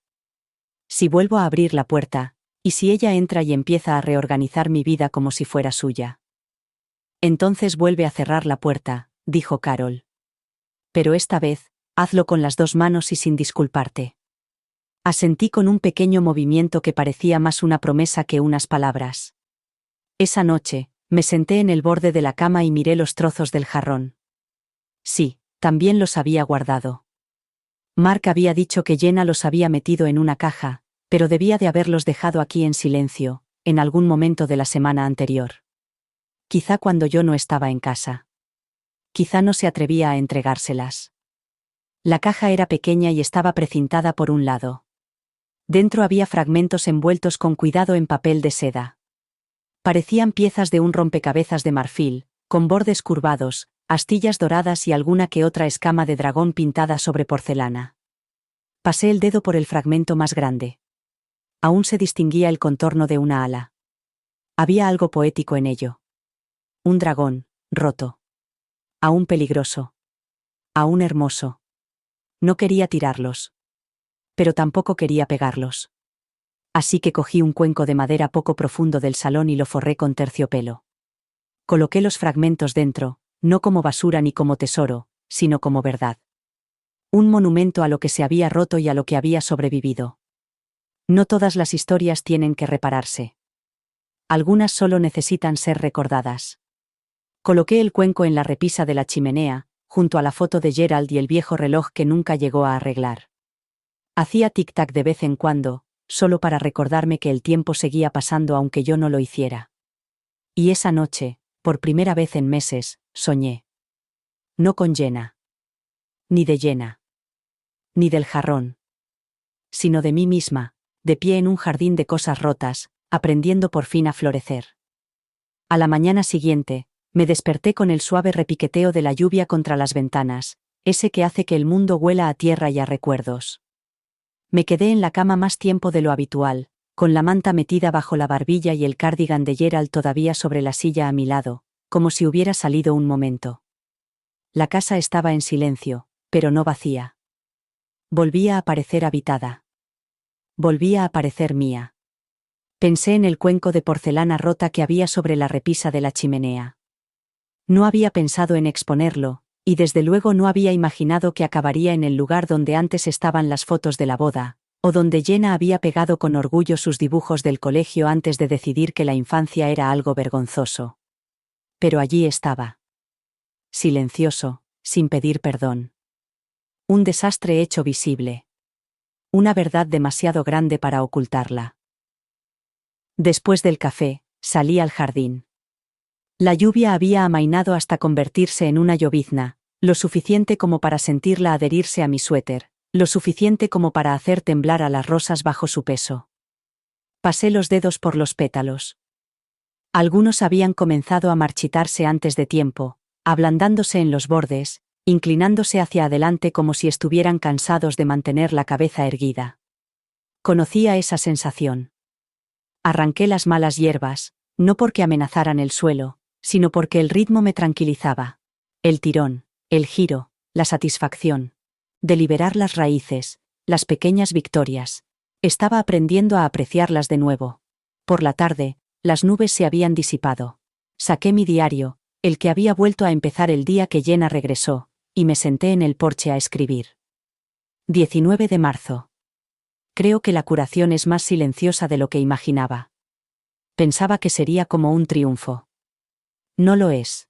Si vuelvo a abrir la puerta, ¿y si ella entra y empieza a reorganizar mi vida como si fuera suya? Entonces vuelve a cerrar la puerta, dijo Carol. Pero esta vez, hazlo con las 2 manos y sin disculparte. Asentí con un pequeño movimiento que parecía más una promesa que unas palabras. Esa noche, me senté en el borde de la cama y miré los trozos del jarrón. Sí, también los había guardado. Mark había dicho que Jenna los había metido en una caja, pero debía de haberlos dejado aquí en silencio, en algún momento de la semana anterior. Quizá cuando yo no estaba en casa. Quizá no se atrevía a entregárselas. La caja era pequeña y estaba precintada por un lado. Dentro había fragmentos envueltos con cuidado en papel de seda. Parecían piezas de un rompecabezas de marfil, con bordes curvados, astillas doradas y alguna que otra escama de dragón pintada sobre porcelana. Pasé el dedo por el fragmento más grande. Aún se distinguía el contorno de una ala. Había algo poético en ello. Un dragón, roto. Aún peligroso. Aún hermoso. No quería tirarlos. Pero tampoco quería pegarlos. Así que cogí un cuenco de madera poco profundo del salón y lo forré con terciopelo. Coloqué los fragmentos dentro, no como basura ni como tesoro, sino como verdad. Un monumento a lo que se había roto y a lo que había sobrevivido. No todas las historias tienen que repararse. Algunas solo necesitan ser recordadas. Coloqué el cuenco en la repisa de la chimenea, junto a la foto de Gerald y el viejo reloj que nunca llegó a arreglar. Hacía tic-tac de vez en cuando, solo para recordarme que el tiempo seguía pasando aunque yo no lo hiciera. Y esa noche, por primera vez en meses, soñé. No con Jenna. Ni de Jenna. Ni del jarrón. Sino de mí misma, de pie en un jardín de cosas rotas, aprendiendo por fin a florecer. A la mañana siguiente, me desperté con el suave repiqueteo de la lluvia contra las ventanas, ese que hace que el mundo huela a tierra y a recuerdos. Me quedé en la cama más tiempo de lo habitual, con la manta metida bajo la barbilla y el cardigan de Gerald todavía sobre la silla a mi lado, como si hubiera salido un momento. La casa estaba en silencio, pero no vacía. Volvía a parecer habitada. Volvía a parecer mía. Pensé en el cuenco de porcelana rota que había sobre la repisa de la chimenea. No había pensado en exponerlo, y desde luego no había imaginado que acabaría en el lugar donde antes estaban las fotos de la boda, o donde Jenna había pegado con orgullo sus dibujos del colegio antes de decidir que la infancia era algo vergonzoso. Pero allí estaba. Silencioso, sin pedir perdón. Un desastre hecho visible. Una verdad demasiado grande para ocultarla. Después del café, salí al jardín. La lluvia había amainado hasta convertirse en una llovizna, lo suficiente como para sentirla adherirse a mi suéter, lo suficiente como para hacer temblar a las rosas bajo su peso. Pasé los dedos por los pétalos. Algunos habían comenzado a marchitarse antes de tiempo, ablandándose en los bordes, inclinándose hacia adelante como si estuvieran cansados de mantener la cabeza erguida. Conocía esa sensación. Arranqué las malas hierbas, no porque amenazaran el suelo, sino porque el ritmo me tranquilizaba. El tirón, el giro, la satisfacción. De liberar las raíces, las pequeñas victorias. Estaba aprendiendo a apreciarlas de nuevo. Por la tarde, las nubes se habían disipado. Saqué mi diario, el que había vuelto a empezar el día que Jenna regresó, y me senté en el porche a escribir. 19 de marzo. Creo que la curación es más silenciosa de lo que imaginaba. Pensaba que sería como un triunfo. No lo es.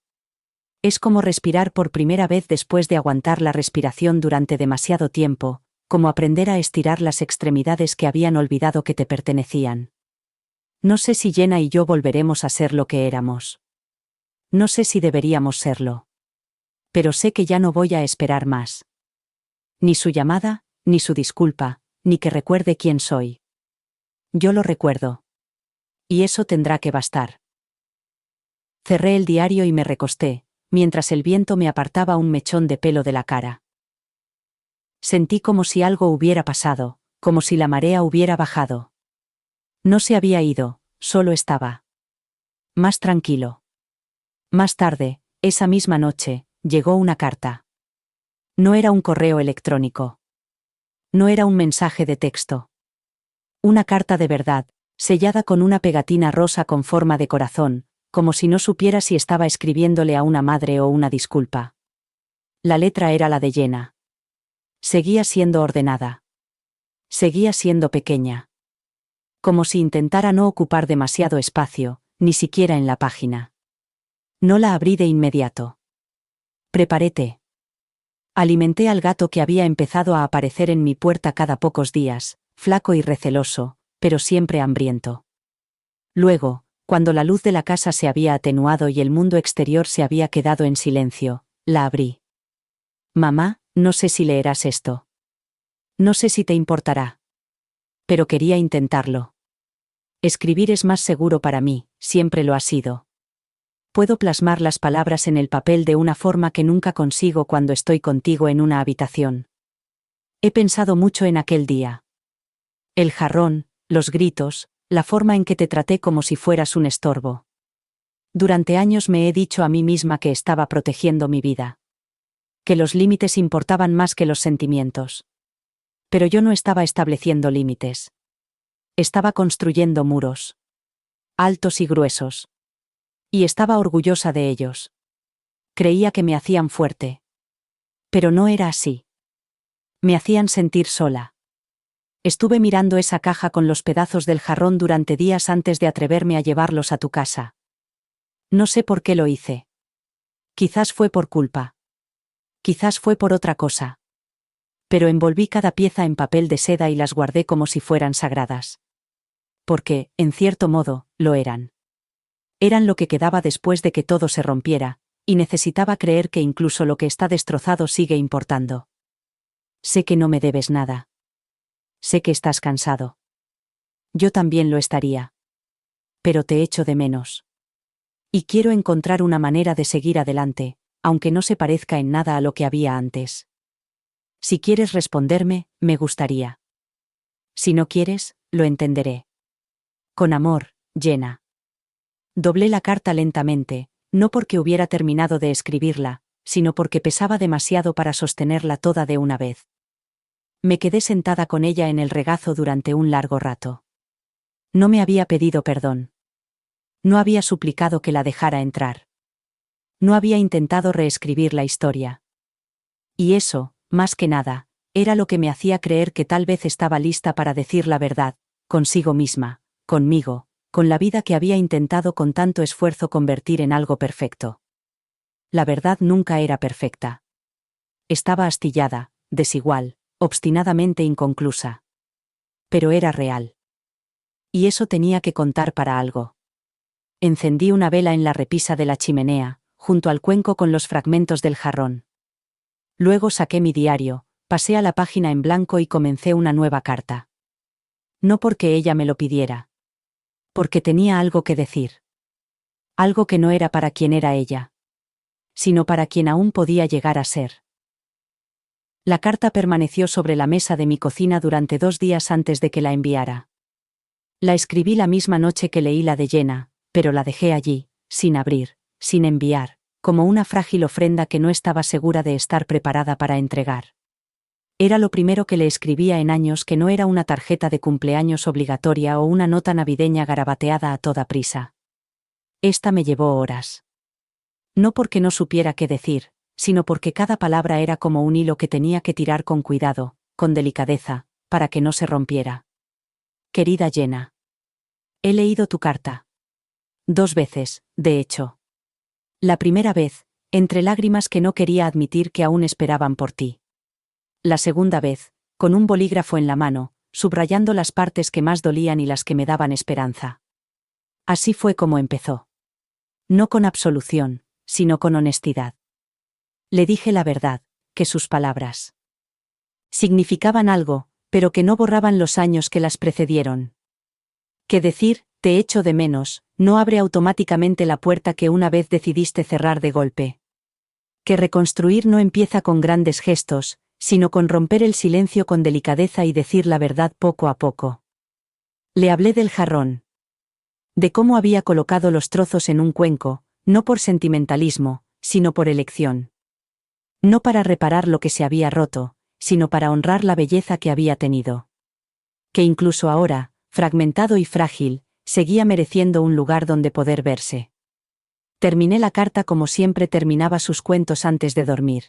Es como respirar por primera vez después de aguantar la respiración durante demasiado tiempo, como aprender a estirar las extremidades que habían olvidado que te pertenecían. No sé si Jenna y yo volveremos a ser lo que éramos. No sé si deberíamos serlo. Pero sé que ya no voy a esperar más. Ni su llamada, ni su disculpa, ni que recuerde quién soy. Yo lo recuerdo. Y eso tendrá que bastar. Cerré el diario y me recosté, mientras el viento me apartaba un mechón de pelo de la cara. Sentí como si algo hubiera pasado, como si la marea hubiera bajado. No se había ido, solo estaba. Más tranquilo. Más tarde, esa misma noche, llegó una carta. No era un correo electrónico. No era un mensaje de texto. Una carta de verdad, sellada con una pegatina rosa con forma de corazón, como si no supiera si estaba escribiéndole a una madre o una disculpa. La letra era la de Jenna. Seguía siendo ordenada. Seguía siendo pequeña. Como si intentara no ocupar demasiado espacio, ni siquiera en la página. No la abrí de inmediato. Preparé té. Alimenté al gato que había empezado a aparecer en mi puerta cada pocos días, flaco y receloso, pero siempre hambriento. Luego, cuando la luz de la casa se había atenuado y el mundo exterior se había quedado en silencio, la abrí. Mamá, no sé si leerás esto. No sé si te importará. Pero quería intentarlo. Escribir es más seguro para mí, siempre lo ha sido. Puedo plasmar las palabras en el papel de una forma que nunca consigo cuando estoy contigo en una habitación. He pensado mucho en aquel día. El jarrón, los gritos, la forma en que te traté como si fueras un estorbo. Durante años me he dicho a mí misma que estaba protegiendo mi vida. Que los límites importaban más que los sentimientos. Pero yo no estaba estableciendo límites. Estaba construyendo muros. Altos y gruesos. Y estaba orgullosa de ellos. Creía que me hacían fuerte. Pero no era así. Me hacían sentir sola. Estuve mirando esa caja con los pedazos del jarrón durante días antes de atreverme a llevarlos a tu casa. No sé por qué lo hice. Quizás fue por culpa. Quizás fue por otra cosa. Pero envolví cada pieza en papel de seda y las guardé como si fueran sagradas. Porque, en cierto modo, lo eran. Eran lo que quedaba después de que todo se rompiera, y necesitaba creer que incluso lo que está destrozado sigue importando. Sé que no me debes nada. Sé que estás cansado. Yo también lo estaría. Pero te echo de menos. Y quiero encontrar una manera de seguir adelante, aunque no se parezca en nada a lo que había antes. Si quieres responderme, me gustaría. Si no quieres, lo entenderé. Con amor, Jenna. Doblé la carta lentamente, no porque hubiera terminado de escribirla, sino porque pesaba demasiado para sostenerla toda de una vez. Me quedé sentada con ella en el regazo durante un largo rato. No me había pedido perdón. No había suplicado que la dejara entrar. No había intentado reescribir la historia. Y eso, más que nada, era lo que me hacía creer que tal vez estaba lista para decir la verdad, consigo misma, conmigo, con la vida que había intentado con tanto esfuerzo convertir en algo perfecto. La verdad nunca era perfecta. Estaba astillada, desigual, obstinadamente inconclusa. Pero era real. Y eso tenía que contar para algo. Encendí una vela en la repisa de la chimenea, junto al cuenco con los fragmentos del jarrón. Luego saqué mi diario, pasé a la página en blanco y comencé una nueva carta. No porque ella me lo pidiera. Porque tenía algo que decir. Algo que no era para quien era ella, sino para quien aún podía llegar a ser. La carta permaneció sobre la mesa de mi cocina durante 2 días antes de que la enviara. La escribí la misma noche que leí la de Jenna, pero la dejé allí, sin abrir, sin enviar, como una frágil ofrenda que no estaba segura de estar preparada para entregar. Era lo primero que le escribía en años, que no era una tarjeta de cumpleaños obligatoria o una nota navideña garabateada a toda prisa. Esta me llevó horas. No porque no supiera qué decir, sino porque cada palabra era como un hilo que tenía que tirar con cuidado, con delicadeza, para que no se rompiera. Querida Jenna. He leído tu carta. 2 veces, de hecho. La primera vez, entre lágrimas que no quería admitir que aún esperaban por ti. La segunda vez, con un bolígrafo en la mano, subrayando las partes que más dolían y las que me daban esperanza. Así fue como empezó. No con absolución, sino con honestidad. Le dije la verdad, que sus palabras significaban algo, pero que no borraban los años que las precedieron. Que decir, te echo de menos, no abre automáticamente la puerta que una vez decidiste cerrar de golpe. Que reconstruir no empieza con grandes gestos, sino con romper el silencio con delicadeza y decir la verdad poco a poco. Le hablé del jarrón. De cómo había colocado los trozos en un cuenco, no por sentimentalismo, sino por elección. No para reparar lo que se había roto, sino para honrar la belleza que había tenido. Que incluso ahora, fragmentado y frágil, seguía mereciendo un lugar donde poder verse. Terminé la carta como siempre terminaba sus cuentos antes de dormir.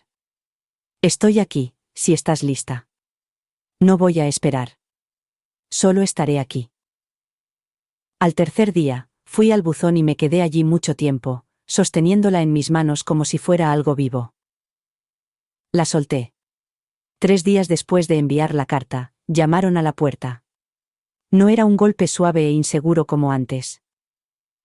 Estoy aquí, si estás lista. No voy a esperar. Solo estaré aquí. Al tercer día, fui al buzón y me quedé allí mucho tiempo, sosteniéndola en mis manos como si fuera algo vivo. La solté. 3 días después de enviar la carta, llamaron a la puerta. No era un golpe suave e inseguro como antes.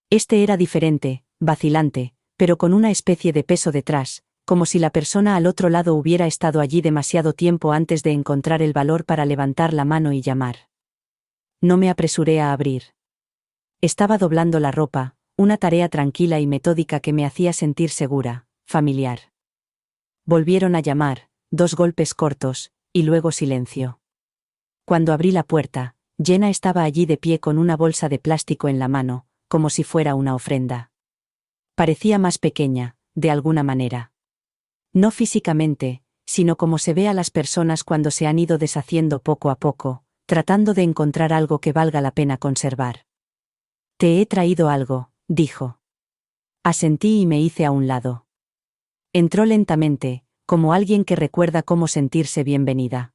Este era diferente, vacilante, pero con una especie de peso detrás, como si la persona al otro lado hubiera estado allí demasiado tiempo antes de encontrar el valor para levantar la mano y llamar. No me apresuré a abrir. Estaba doblando la ropa, una tarea tranquila y metódica que me hacía sentir segura, familiar. Volvieron a llamar, 2 golpes cortos, y luego silencio. Cuando abrí la puerta, Jenna estaba allí de pie con una bolsa de plástico en la mano, como si fuera una ofrenda. Parecía más pequeña, de alguna manera. No físicamente, sino como se ve a las personas cuando se han ido deshaciendo poco a poco, tratando de encontrar algo que valga la pena conservar. Te he traído algo, dijo. Asentí y me hice a un lado. Entró lentamente, como alguien que recuerda cómo sentirse bienvenida.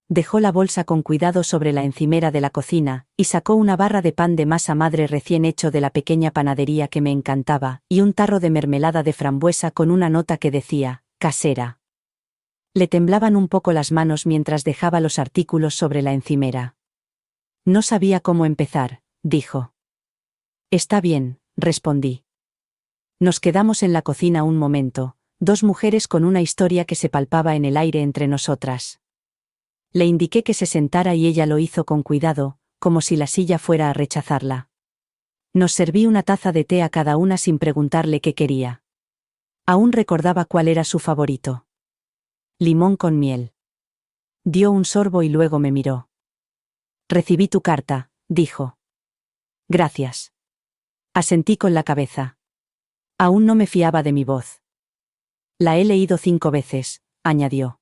Dejó la bolsa con cuidado sobre la encimera de la cocina, y sacó una barra de pan de masa madre recién hecho de la pequeña panadería que me encantaba, y un tarro de mermelada de frambuesa con una nota que decía, casera. Le temblaban un poco las manos mientras dejaba los artículos sobre la encimera. No sabía cómo empezar, dijo. Está bien, respondí. Nos quedamos en la cocina un momento, 2 mujeres con una historia que se palpaba en el aire entre nosotras. Le indiqué que se sentara y ella lo hizo con cuidado, como si la silla fuera a rechazarla. Nos serví una taza de té a cada una sin preguntarle qué quería. Aún recordaba cuál era su favorito. Limón con miel. Dio un sorbo y luego me miró. Recibí tu carta, dijo. Gracias. Asentí con la cabeza. Aún no me fiaba de mi voz. La he leído 5 veces, añadió.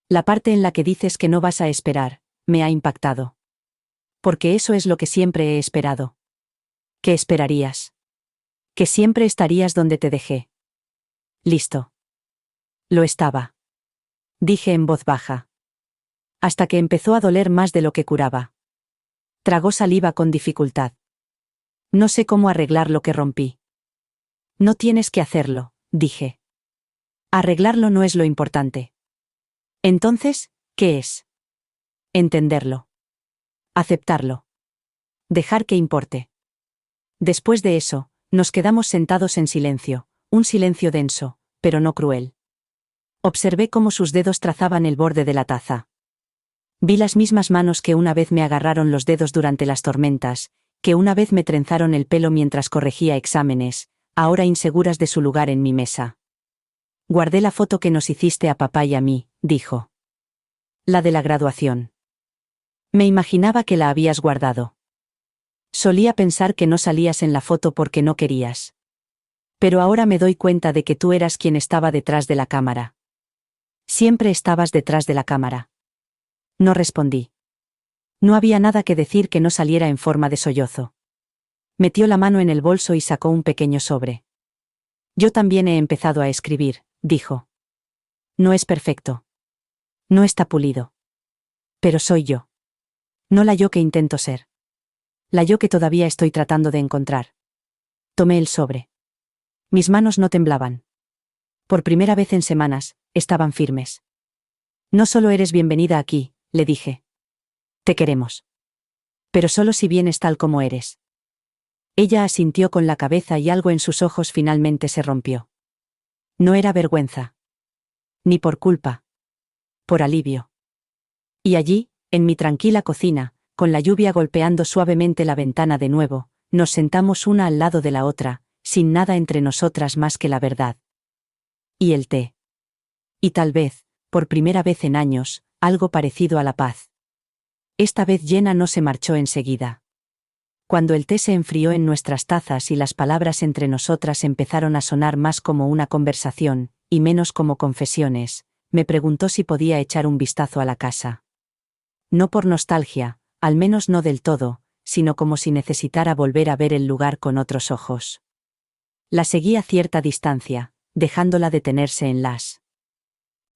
La parte en la que dices que no vas a esperar, me ha impactado. Porque eso es lo que siempre he esperado. ¿Qué esperarías? Que siempre estarías donde te dejé. Listo. Lo estaba. Dije en voz baja. Hasta que empezó a doler más de lo que curaba. Tragó saliva con dificultad. No sé cómo arreglar lo que rompí. No tienes que hacerlo, dije. Arreglarlo no es lo importante. Entonces, ¿qué es? Entenderlo. Aceptarlo. Dejar que importe. Después de eso, nos quedamos sentados en silencio, un silencio denso, pero no cruel. Observé cómo sus dedos trazaban el borde de la taza. Vi las mismas manos que una vez me agarraron los dedos durante las tormentas, que una vez me trenzaron el pelo mientras corregía exámenes, ahora inseguras de su lugar en mi mesa. Guardé la foto que nos hiciste a papá y a mí, dijo. La de la graduación. Me imaginaba que la habías guardado. Solía pensar que no salías en la foto porque no querías. Pero ahora me doy cuenta de que tú eras quien estaba detrás de la cámara. Siempre estabas detrás de la cámara. No respondí. No había nada que decir que no saliera en forma de sollozo. Metió la mano en el bolso y sacó un pequeño sobre. Yo también he empezado a escribir, dijo. No es perfecto. No está pulido. Pero soy yo. No la yo que intento ser. La yo que todavía estoy tratando de encontrar. Tomé el sobre. Mis manos no temblaban. Por primera vez en semanas, estaban firmes. No solo eres bienvenida aquí, le dije. Te queremos. Pero solo si vienes tal como eres. Ella asintió con la cabeza y algo en sus ojos finalmente se rompió. No era vergüenza. Ni por culpa. Por alivio. Y allí, en mi tranquila cocina, con la lluvia golpeando suavemente la ventana de nuevo, nos sentamos una al lado de la otra, sin nada entre nosotras más que la verdad. Y el té. Y tal vez, por primera vez en años, algo parecido a la paz. Esta vez Jenna no se marchó enseguida. Cuando el té se enfrió en nuestras tazas y las palabras entre nosotras empezaron a sonar más como una conversación, y menos como confesiones, me preguntó si podía echar un vistazo a la casa. No por nostalgia, al menos no del todo, sino como si necesitara volver a ver el lugar con otros ojos. La seguí a cierta distancia, dejándola detenerse en las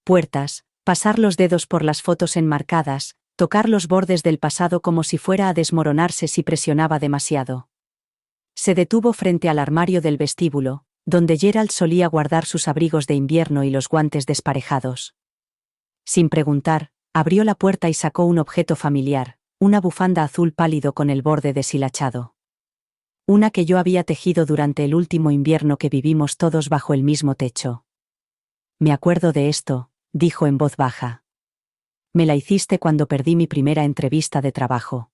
puertas, pasar los dedos por las fotos enmarcadas, tocar los bordes del pasado como si fuera a desmoronarse si presionaba demasiado. Se detuvo frente al armario del vestíbulo, donde Gerald solía guardar sus abrigos de invierno y los guantes desparejados. Sin preguntar, abrió la puerta y sacó un objeto familiar, una bufanda azul pálido con el borde deshilachado. Una que yo había tejido durante el último invierno que vivimos todos bajo el mismo techo. Me acuerdo de esto, dijo en voz baja. Me la hiciste cuando perdí mi primera entrevista de trabajo.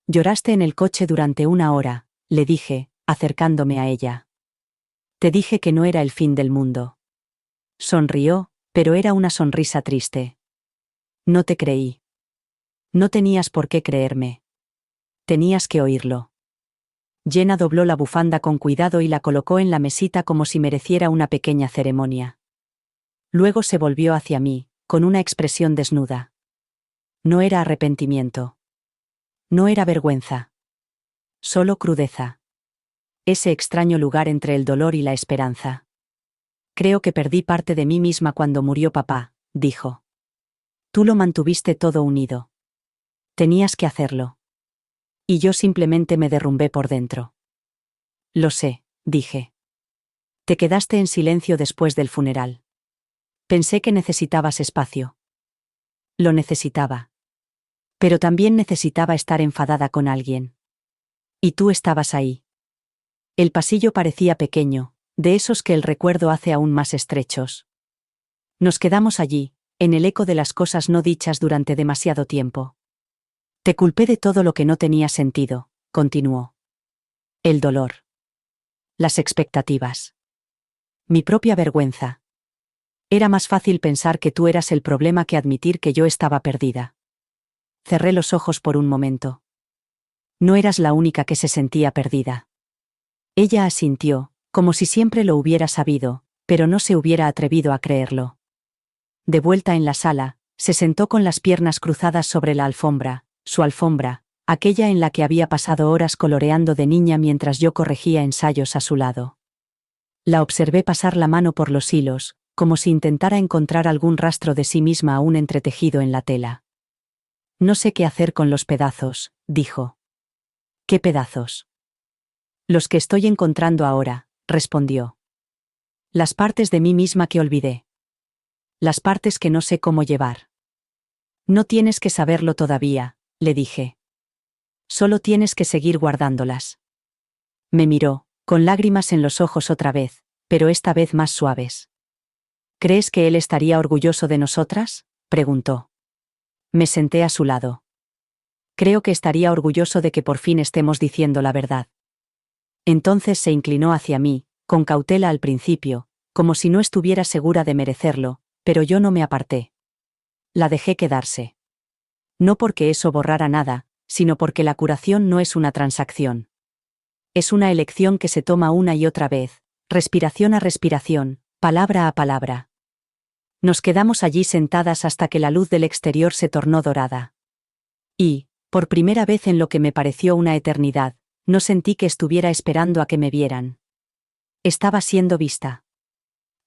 Lloraste en el coche durante 1 hora, le dije, acercándome a ella. Te dije que no era el fin del mundo. Sonrió, pero era una sonrisa triste. No te creí. No tenías por qué creerme. Tenías que oírlo. Jenna dobló la bufanda con cuidado y la colocó en la mesita como si mereciera una pequeña ceremonia. Luego se volvió hacia mí, con una expresión desnuda. No era arrepentimiento. No era vergüenza. Solo crudeza. Ese extraño lugar entre el dolor y la esperanza. Creo que perdí parte de mí misma cuando murió papá, dijo. Tú lo mantuviste todo unido. Tenías que hacerlo. Y yo simplemente me derrumbé por dentro. Lo sé, dije. Te quedaste en silencio después del funeral. Pensé que necesitabas espacio. Lo necesitaba. Pero también necesitaba estar enfadada con alguien. Y tú estabas ahí. El pasillo parecía pequeño, de esos que el recuerdo hace aún más estrechos. Nos quedamos allí, en el eco de las cosas no dichas durante demasiado tiempo. Te culpé de todo lo que no tenía sentido, continuó. El dolor. Las expectativas. Mi propia vergüenza. Era más fácil pensar que tú eras el problema que admitir que yo estaba perdida. cerré los ojos por un momento. No eras la única que se sentía perdida. Ella asintió, como si siempre lo hubiera sabido, pero no se hubiera atrevido a creerlo. De vuelta en la sala, se sentó con las piernas cruzadas sobre la alfombra, su alfombra, aquella en la que había pasado horas coloreando de niña mientras yo corregía ensayos a su lado. La observé pasar la mano por los hilos, como si intentara encontrar algún rastro de sí misma aún entretejido en la tela. No sé qué hacer con los pedazos, dijo. ¿Qué pedazos? Los que estoy encontrando ahora, respondió. Las partes de mí misma que olvidé. Las partes que no sé cómo llevar. No tienes que saberlo todavía, le dije. Solo tienes que seguir guardándolas. Me miró, con lágrimas en los ojos otra vez, pero esta vez más suaves. ¿Crees que él estaría orgulloso de nosotras?, preguntó. Me senté a su lado. Creo que estaría orgulloso de que por fin estemos diciendo la verdad. Entonces se inclinó hacia mí, con cautela al principio, como si no estuviera segura de merecerlo, pero yo no me aparté. La dejé quedarse. No porque eso borrara nada, sino porque la curación no es una transacción. Es una elección que se toma una y otra vez, respiración a respiración, palabra a palabra. Nos quedamos allí sentadas hasta que la luz del exterior se tornó dorada. Y, por primera vez en lo que me pareció una eternidad, no sentí que estuviera esperando a que me vieran. Estaba siendo vista.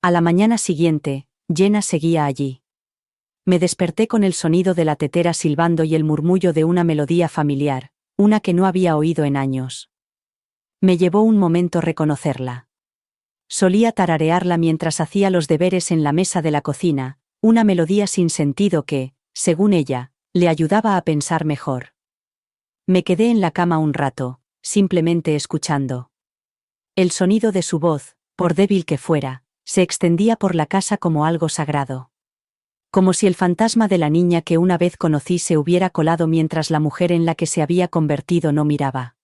A la mañana siguiente, Jenna seguía allí. Me desperté con el sonido de la tetera silbando y el murmullo de una melodía familiar, una que no había oído en años. Me llevó un momento reconocerla. Solía tararearla mientras hacía los deberes en la mesa de la cocina, una melodía sin sentido que, según ella, le ayudaba a pensar mejor. Me quedé en la cama un rato, simplemente escuchando. El sonido de su voz, por débil que fuera, se extendía por la casa como algo sagrado. Como si el fantasma de la niña que una vez conocí se hubiera colado mientras la mujer en la que se había convertido no miraba.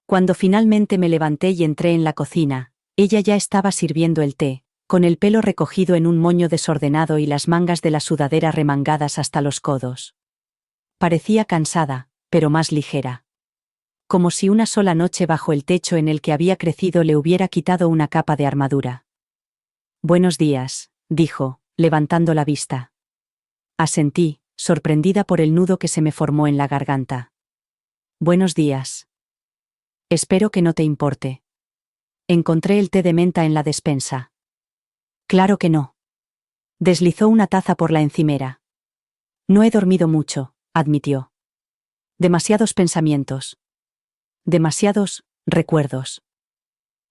Cuando finalmente me levanté y entré en la cocina, ella ya estaba sirviendo el té, con el pelo recogido en un moño desordenado y las mangas de la sudadera remangadas hasta los codos. Parecía cansada, pero más ligera. Como si una sola noche bajo el techo en el que había crecido le hubiera quitado una capa de armadura. Buenos días, dijo, levantando la vista. Asentí, sorprendida por el nudo que se me formó en la garganta. Buenos días. Espero que no te importe. Encontré el té de menta en la despensa. Claro que no. Deslizó una taza por la encimera. No he dormido mucho, admitió. Demasiados pensamientos. Demasiados recuerdos.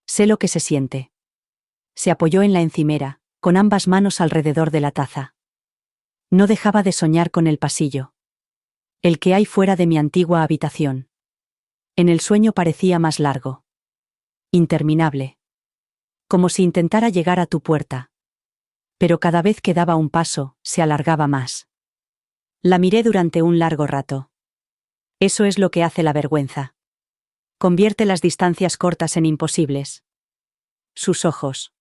Sé lo que se siente. Se apoyó en la encimera, con ambas manos alrededor de la taza. No dejaba de soñar con el pasillo. El que hay fuera de mi antigua habitación. En el sueño parecía más largo. Interminable. Como si intentara llegar a tu puerta. Pero cada vez que daba un paso, se alargaba más. La miré durante un largo rato. Eso es lo que hace la vergüenza. Convierte las distancias cortas en imposibles. Sus ojos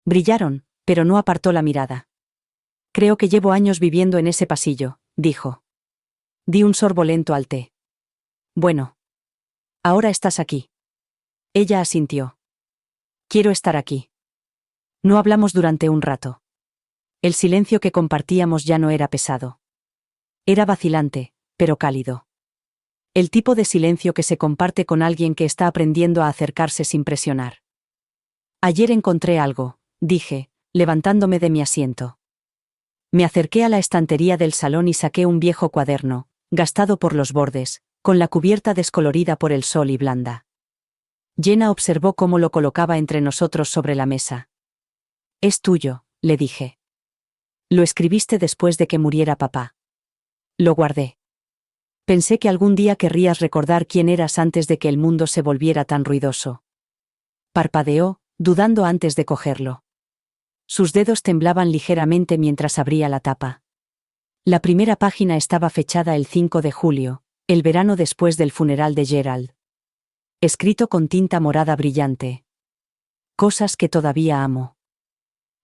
brillaron, pero no apartó la mirada. Creo que llevo años viviendo en ese pasillo, dijo. Di un sorbo lento al té. Bueno. Ahora estás aquí. Ella asintió. Quiero estar aquí. No hablamos durante un rato. El silencio que compartíamos ya no era pesado. Era vacilante, pero cálido. El tipo de silencio que se comparte con alguien que está aprendiendo a acercarse sin presionar. Ayer encontré algo, dije, levantándome de mi asiento. Me acerqué a la estantería del salón y saqué un viejo cuaderno, gastado por los bordes, con la cubierta descolorida por el sol y blanda. Jenna observó cómo lo colocaba entre nosotros sobre la mesa. Es tuyo, le dije. Lo escribiste después de que muriera papá. Lo guardé. Pensé que algún día querrías recordar quién eras antes de que el mundo se volviera tan ruidoso. Parpadeó, dudando antes de cogerlo. Sus dedos temblaban ligeramente mientras abría la tapa. La primera página estaba fechada el 5 de julio, el verano después del funeral de Gerald. Escrito con tinta morada brillante. Cosas que todavía amo.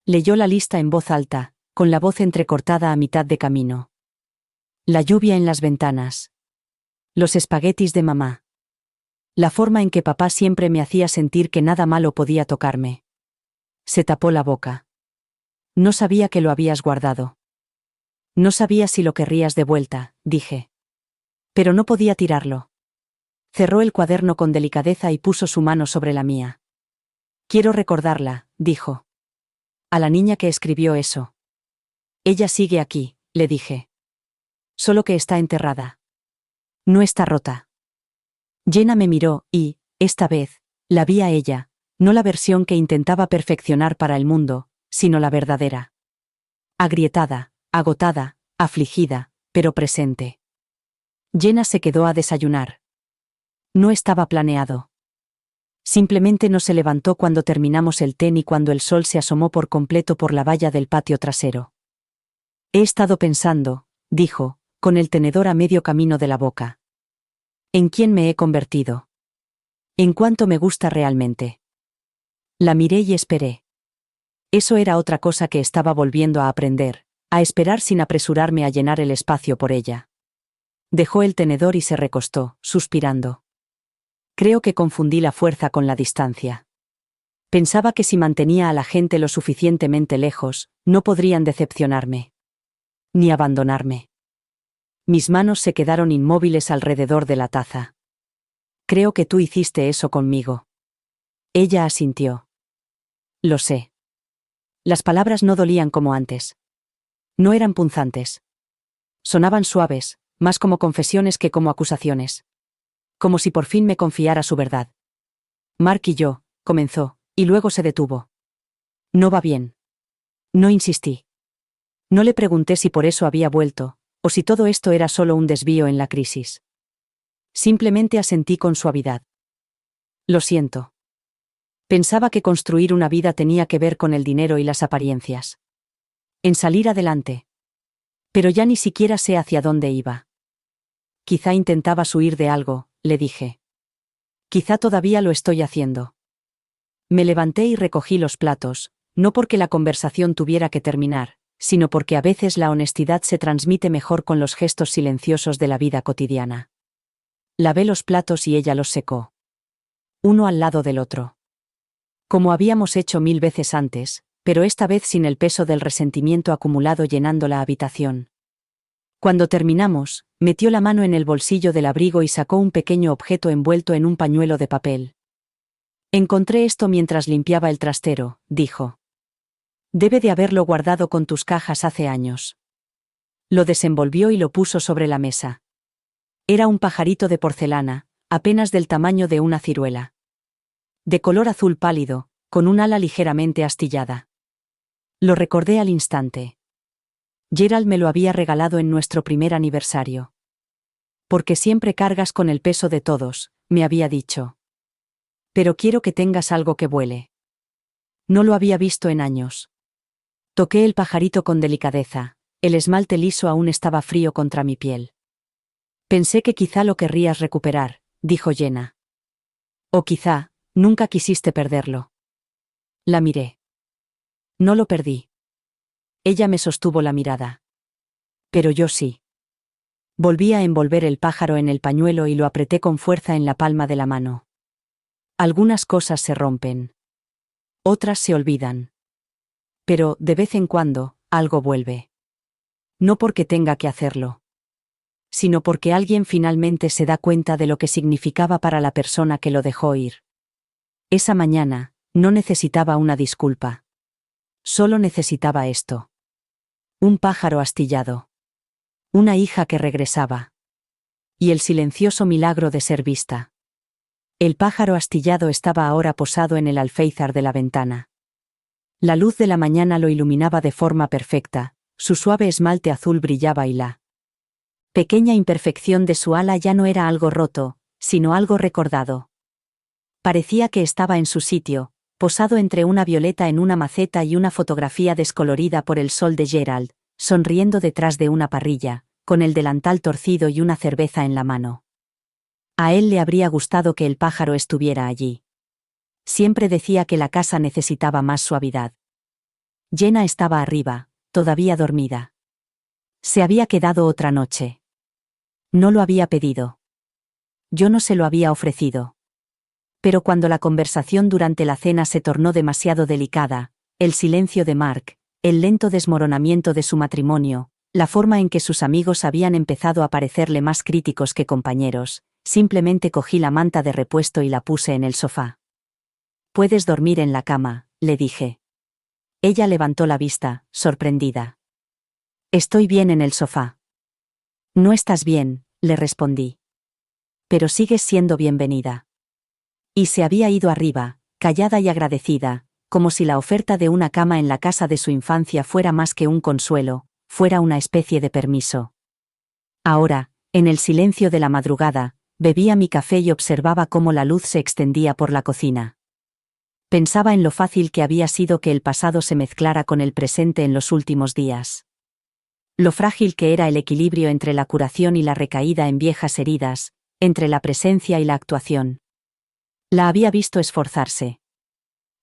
Leyó la lista en voz alta, con la voz entrecortada a mitad de camino. La lluvia en las ventanas. Los espaguetis de mamá. La forma en que papá siempre me hacía sentir que nada malo podía tocarme. Se tapó la boca. No sabía que lo habías guardado. No sabía si lo querrías de vuelta, dije. Pero no podía tirarlo. Cerró el cuaderno con delicadeza y puso su mano sobre la mía. Quiero recordarla, dijo. A la niña que escribió eso. Ella sigue aquí, le dije. Solo que está enterrada. No está rota. Jenna me miró y, esta vez, la vi a ella, no la versión que intentaba perfeccionar para el mundo, sino la verdadera. Agrietada, agotada, afligida, pero presente. Jenna se quedó a desayunar. No estaba planeado. Simplemente no se levantó cuando terminamos el té ni cuando el sol se asomó por completo por la valla del patio trasero. He estado pensando, dijo, con el tenedor a medio camino de la boca. ¿En quién me he convertido? ¿En cuánto me gusta realmente? La miré y esperé. Eso era otra cosa que estaba volviendo a aprender, a esperar sin apresurarme a llenar el espacio por ella. Dejó el tenedor y se recostó, suspirando. Creo que confundí la fuerza con la distancia. Pensaba que si mantenía a la gente lo suficientemente lejos, no podrían decepcionarme. Ni abandonarme. Mis manos se quedaron inmóviles alrededor de la taza. Creo que tú hiciste eso conmigo. Ella asintió. Lo sé. Las palabras no dolían como antes. No eran punzantes. Sonaban suaves, más como confesiones que como acusaciones. Como si por fin me confiara su verdad. Mark y yo, comenzó, y luego se detuvo. No va bien. No insistí. No le pregunté si por eso había vuelto, o si todo esto era solo un desvío en la crisis. Simplemente asentí con suavidad. Lo siento. Pensaba que construir una vida tenía que ver con el dinero y las apariencias. En salir adelante. Pero ya ni siquiera sé hacia dónde iba. Quizá intentabas huir de algo, le dije. Quizá todavía lo estoy haciendo. Me levanté y recogí los platos, no porque la conversación tuviera que terminar, sino porque a veces la honestidad se transmite mejor con los gestos silenciosos de la vida cotidiana. Lavé los platos y ella los secó. Uno al lado del otro. Como habíamos hecho 1000 veces antes, pero esta vez sin el peso del resentimiento acumulado llenando la habitación. Cuando terminamos, metió la mano en el bolsillo del abrigo y sacó un pequeño objeto envuelto en un pañuelo de papel. Encontré esto mientras limpiaba el trastero, dijo. Debe de haberlo guardado con tus cajas hace años. Lo desenvolvió y lo puso sobre la mesa. Era un pajarito de porcelana, apenas del tamaño de una ciruela. De color azul pálido, con un ala ligeramente astillada. Lo recordé al instante. Gerald me lo había regalado en nuestro primer aniversario. Porque siempre cargas con el peso de todos, me había dicho. Pero quiero que tengas algo que vuele. No lo había visto en años. Toqué el pajarito con delicadeza, el esmalte liso aún estaba frío contra mi piel. Pensé que quizá lo querrías recuperar, dijo Jenna. O quizá, nunca quisiste perderlo. La miré. No lo perdí. Ella me sostuvo la mirada. Pero yo sí. Volví a envolver el pájaro en el pañuelo y lo apreté con fuerza en la palma de la mano. Algunas cosas se rompen. Otras se olvidan. Pero, de vez en cuando, algo vuelve. No porque tenga que hacerlo. Sino porque alguien finalmente se da cuenta de lo que significaba para la persona que lo dejó ir. Esa mañana, no necesitaba una disculpa. Solo necesitaba esto. Un pájaro astillado. Una hija que regresaba. Y el silencioso milagro de ser vista. El pájaro astillado estaba ahora posado en el alféizar de la ventana. La luz de la mañana lo iluminaba de forma perfecta, su suave esmalte azul brillaba y la pequeña imperfección de su ala ya no era algo roto, sino algo recordado. Parecía que estaba en su sitio, posado entre una violeta en una maceta y una fotografía descolorida por el sol de Gerald, sonriendo detrás de una parrilla, con el delantal torcido y una cerveza en la mano. A él le habría gustado que el pájaro estuviera allí. Siempre decía que la casa necesitaba más suavidad. Jenna estaba arriba, todavía dormida. Se había quedado otra noche. No lo había pedido. Yo no se lo había ofrecido. Pero cuando la conversación durante la cena se tornó demasiado delicada, el silencio de Mark, el lento desmoronamiento de su matrimonio, la forma en que sus amigos habían empezado a parecerle más críticos que compañeros, simplemente cogí la manta de repuesto y la puse en el sofá. «Puedes dormir en la cama», le dije. Ella levantó la vista, sorprendida. «Estoy bien en el sofá». «No estás bien», le respondí. «Pero sigues siendo bienvenida». Y se había ido arriba, callada y agradecida, como si la oferta de una cama en la casa de su infancia fuera más que un consuelo, fuera una especie de permiso. Ahora, en el silencio de la madrugada, bebía mi café y observaba cómo la luz se extendía por la cocina. Pensaba en lo fácil que había sido que el pasado se mezclara con el presente en los últimos días. Lo frágil que era el equilibrio entre la curación y la recaída en viejas heridas, entre la presencia y la actuación. La había visto esforzarse.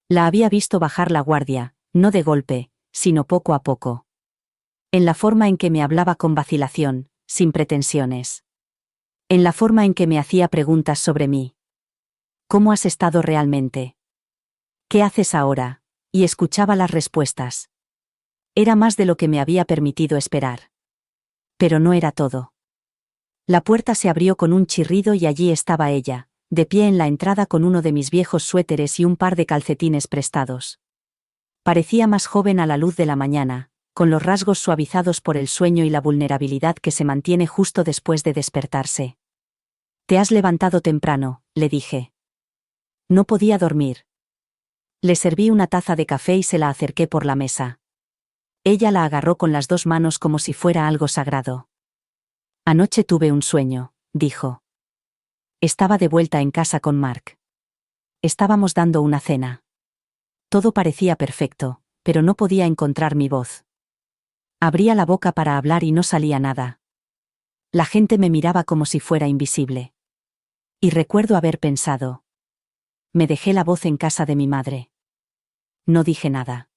La había visto bajar la guardia, no de golpe, sino poco a poco. En la forma en que me hablaba con vacilación, sin pretensiones. En la forma en que me hacía preguntas sobre mí. ¿Cómo has estado realmente? ¿Qué haces ahora? Y escuchaba las respuestas. Era más de lo que me había permitido esperar. Pero no era todo. La puerta se abrió con un chirrido y allí estaba ella, de pie en la entrada con uno de mis viejos suéteres y un par de calcetines prestados. Parecía más joven a la luz de la mañana, con los rasgos suavizados por el sueño y la vulnerabilidad que se mantiene justo después de despertarse. «Te has levantado temprano», le dije. No podía dormir. Le serví una taza de café y se la acerqué por la mesa. Ella la agarró con las dos manos como si fuera algo sagrado. «Anoche tuve un sueño», dijo. Estaba de vuelta en casa con Mark. Estábamos dando una cena. Todo parecía perfecto, pero no podía encontrar mi voz. Abría la boca para hablar y no salía nada. La gente me miraba como si fuera invisible. Y recuerdo haber pensado. Me dejé la voz en casa de mi madre. No dije nada.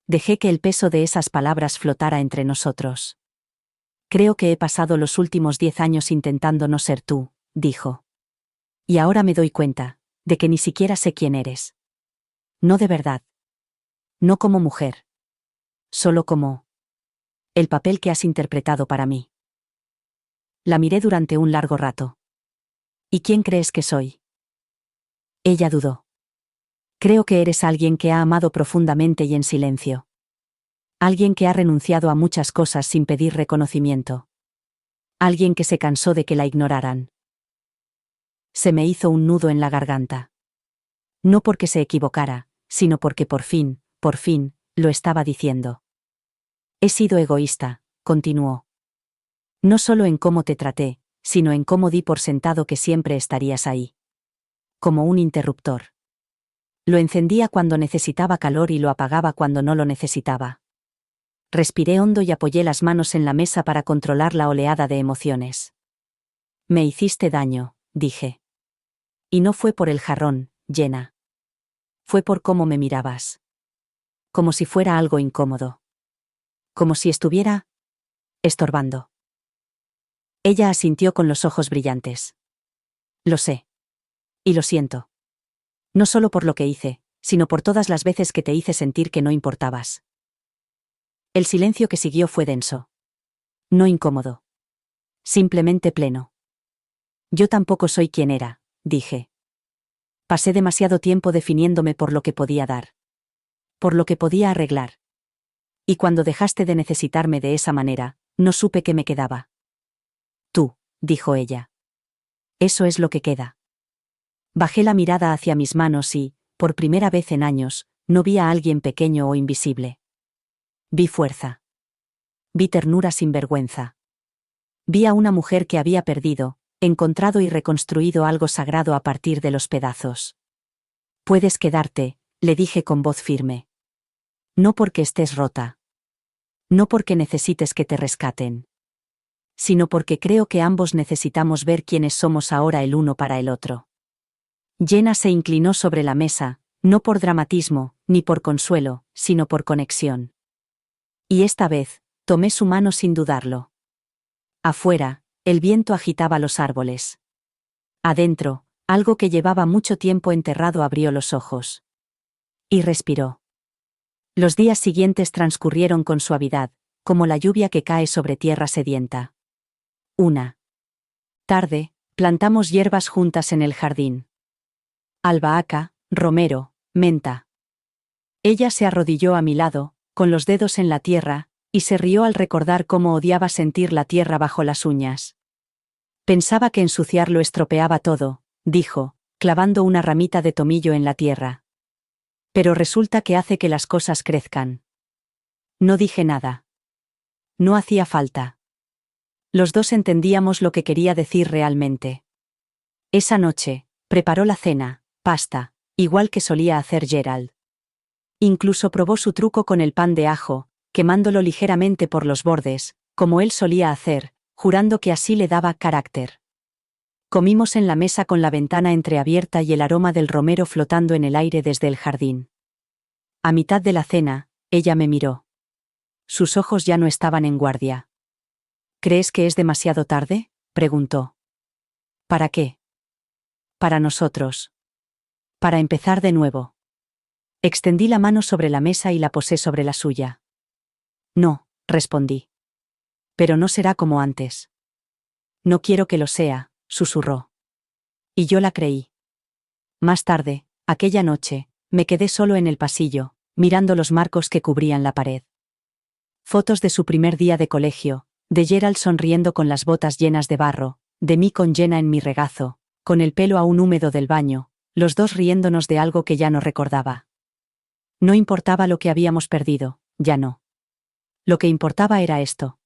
Dejé que el peso de esas palabras flotara entre nosotros. «Creo que he pasado los últimos 10 años intentando no ser tú», dijo. «Y ahora me doy cuenta, de que ni siquiera sé quién eres. No de verdad. No como mujer. Solo como el papel que has interpretado para mí». La miré durante un largo rato. «¿Y quién crees que soy?» Ella dudó. «Creo que eres alguien que ha amado profundamente y en silencio. Alguien que ha renunciado a muchas cosas sin pedir reconocimiento. Alguien que se cansó de que la ignoraran». Se me hizo un nudo en la garganta. No porque se equivocara, sino porque por fin, lo estaba diciendo. «He sido egoísta», continuó. «No solo en cómo te traté, sino en cómo di por sentado que siempre estarías ahí. Como un interruptor. Lo encendía cuando necesitaba calor y lo apagaba cuando no lo necesitaba». Respiré hondo y apoyé las manos en la mesa para controlar la oleada de emociones. «Me hiciste daño», dije. «Y no fue por el jarrón, Jenna. Fue por cómo me mirabas. Como si fuera algo incómodo. Como si estuviera estorbando». Ella asintió con los ojos brillantes. «Lo sé. Y lo siento. No solo por lo que hice, sino por todas las veces que te hice sentir que no importabas». El silencio que siguió fue denso. No incómodo. Simplemente pleno. «Yo tampoco soy quien era», dije. «Pasé demasiado tiempo definiéndome por lo que podía dar. Por lo que podía arreglar. Y cuando dejaste de necesitarme de esa manera, no supe qué me quedaba». «Tú», dijo ella. «Eso es lo que queda». Bajé la mirada hacia mis manos y, por primera vez en años, no vi a alguien pequeño o invisible. Vi fuerza. Vi ternura sin vergüenza. Vi a una mujer que había perdido, encontrado y reconstruido algo sagrado a partir de los pedazos. «Puedes quedarte», le dije con voz firme. «No porque estés rota. No porque necesites que te rescaten. Sino porque creo que ambos necesitamos ver quiénes somos ahora el uno para el otro». Jenna se inclinó sobre la mesa, no por dramatismo, ni por consuelo, sino por conexión. Y esta vez, tomé su mano sin dudarlo. Afuera, El viento agitaba los árboles. Adentro, algo que llevaba mucho tiempo enterrado abrió los ojos. Y respiró. Los días siguientes transcurrieron con suavidad, como la lluvia que cae sobre tierra sedienta. Una tarde, plantamos hierbas juntas en el jardín. Albahaca, romero, menta. Ella se arrodilló a mi lado, con los dedos en la tierra, y se rió al recordar cómo odiaba sentir la tierra bajo las uñas. Pensaba que ensuciarlo estropeaba todo, dijo, clavando una ramita de tomillo en la tierra. Pero resulta que hace que las cosas crezcan. No dije nada. No hacía falta. Los dos entendíamos lo que quería decir realmente. Esa noche, preparó la cena, pasta, igual que solía hacer Gerald. Incluso probó su truco con el pan de ajo, quemándolo ligeramente por los bordes, como él solía hacer, jurando que así le daba carácter. Comimos en la mesa con la ventana entreabierta y el aroma del romero flotando en el aire desde el jardín. A mitad de la cena, ella me miró. Sus ojos ya no estaban en guardia. ¿Crees que es demasiado tarde?, preguntó. ¿Para qué? Para nosotros. Para empezar de nuevo. Extendí la mano sobre la mesa y la posé sobre la suya. No, respondí. Pero no será como antes. No quiero que lo sea, susurró. Y yo la creí. Más tarde, aquella noche, me quedé solo en el pasillo, mirando los marcos que cubrían la pared. Fotos de su primer día de colegio, de Gerald sonriendo con las botas llenas de barro, de mí con Jenna en mi regazo, con el pelo aún húmedo del baño, los dos riéndonos de algo que ya no recordaba. No importaba lo que habíamos perdido, ya no. Lo que importaba era esto.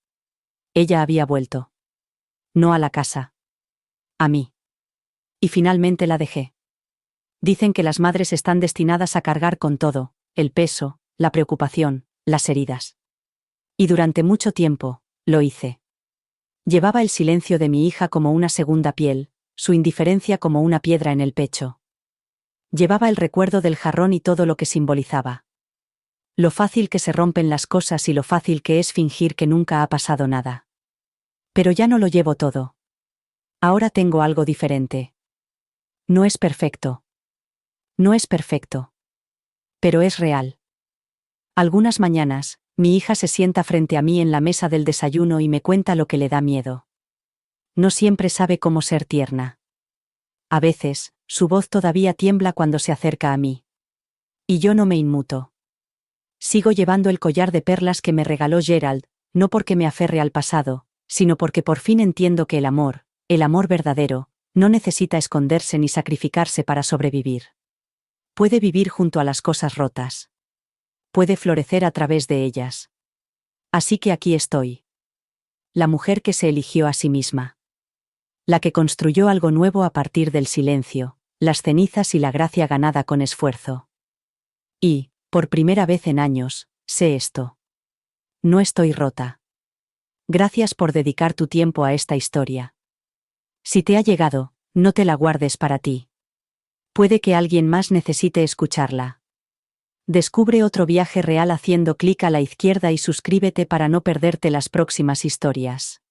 Ella había vuelto. No a la casa. A mí. Y finalmente la dejé. Dicen que las madres están destinadas a cargar con todo, el peso, la preocupación, las heridas. Y durante mucho tiempo, lo hice. Llevaba el silencio de mi hija como una segunda piel, su indiferencia como una piedra en el pecho. Llevaba el recuerdo del jarrón y todo lo que simbolizaba. Lo fácil que se rompen las cosas y lo fácil que es fingir que nunca ha pasado nada. Pero ya no lo llevo todo. Ahora tengo algo diferente. No es perfecto. No es perfecto. Pero es real. Algunas mañanas, mi hija se sienta frente a mí en la mesa del desayuno y me cuenta lo que le da miedo. No siempre sabe cómo ser tierna. A veces, su voz todavía tiembla cuando se acerca a mí. Y yo no me inmuto. Sigo llevando el collar de perlas que me regaló Gerald, no porque me aferre al pasado, sino porque por fin entiendo que el amor verdadero, no necesita esconderse ni sacrificarse para sobrevivir. Puede vivir junto a las cosas rotas. Puede florecer a través de ellas. Así que aquí estoy. La mujer que se eligió a sí misma. La que construyó algo nuevo a partir del silencio, las cenizas y la gracia ganada con esfuerzo. Y, por primera vez en años, sé esto. No estoy rota. Gracias por dedicar tu tiempo a esta historia. Si te ha llegado, no te la guardes para ti. Puede que alguien más necesite escucharla. Descubre otro viaje real haciendo clic a la izquierda y suscríbete para no perderte las próximas historias.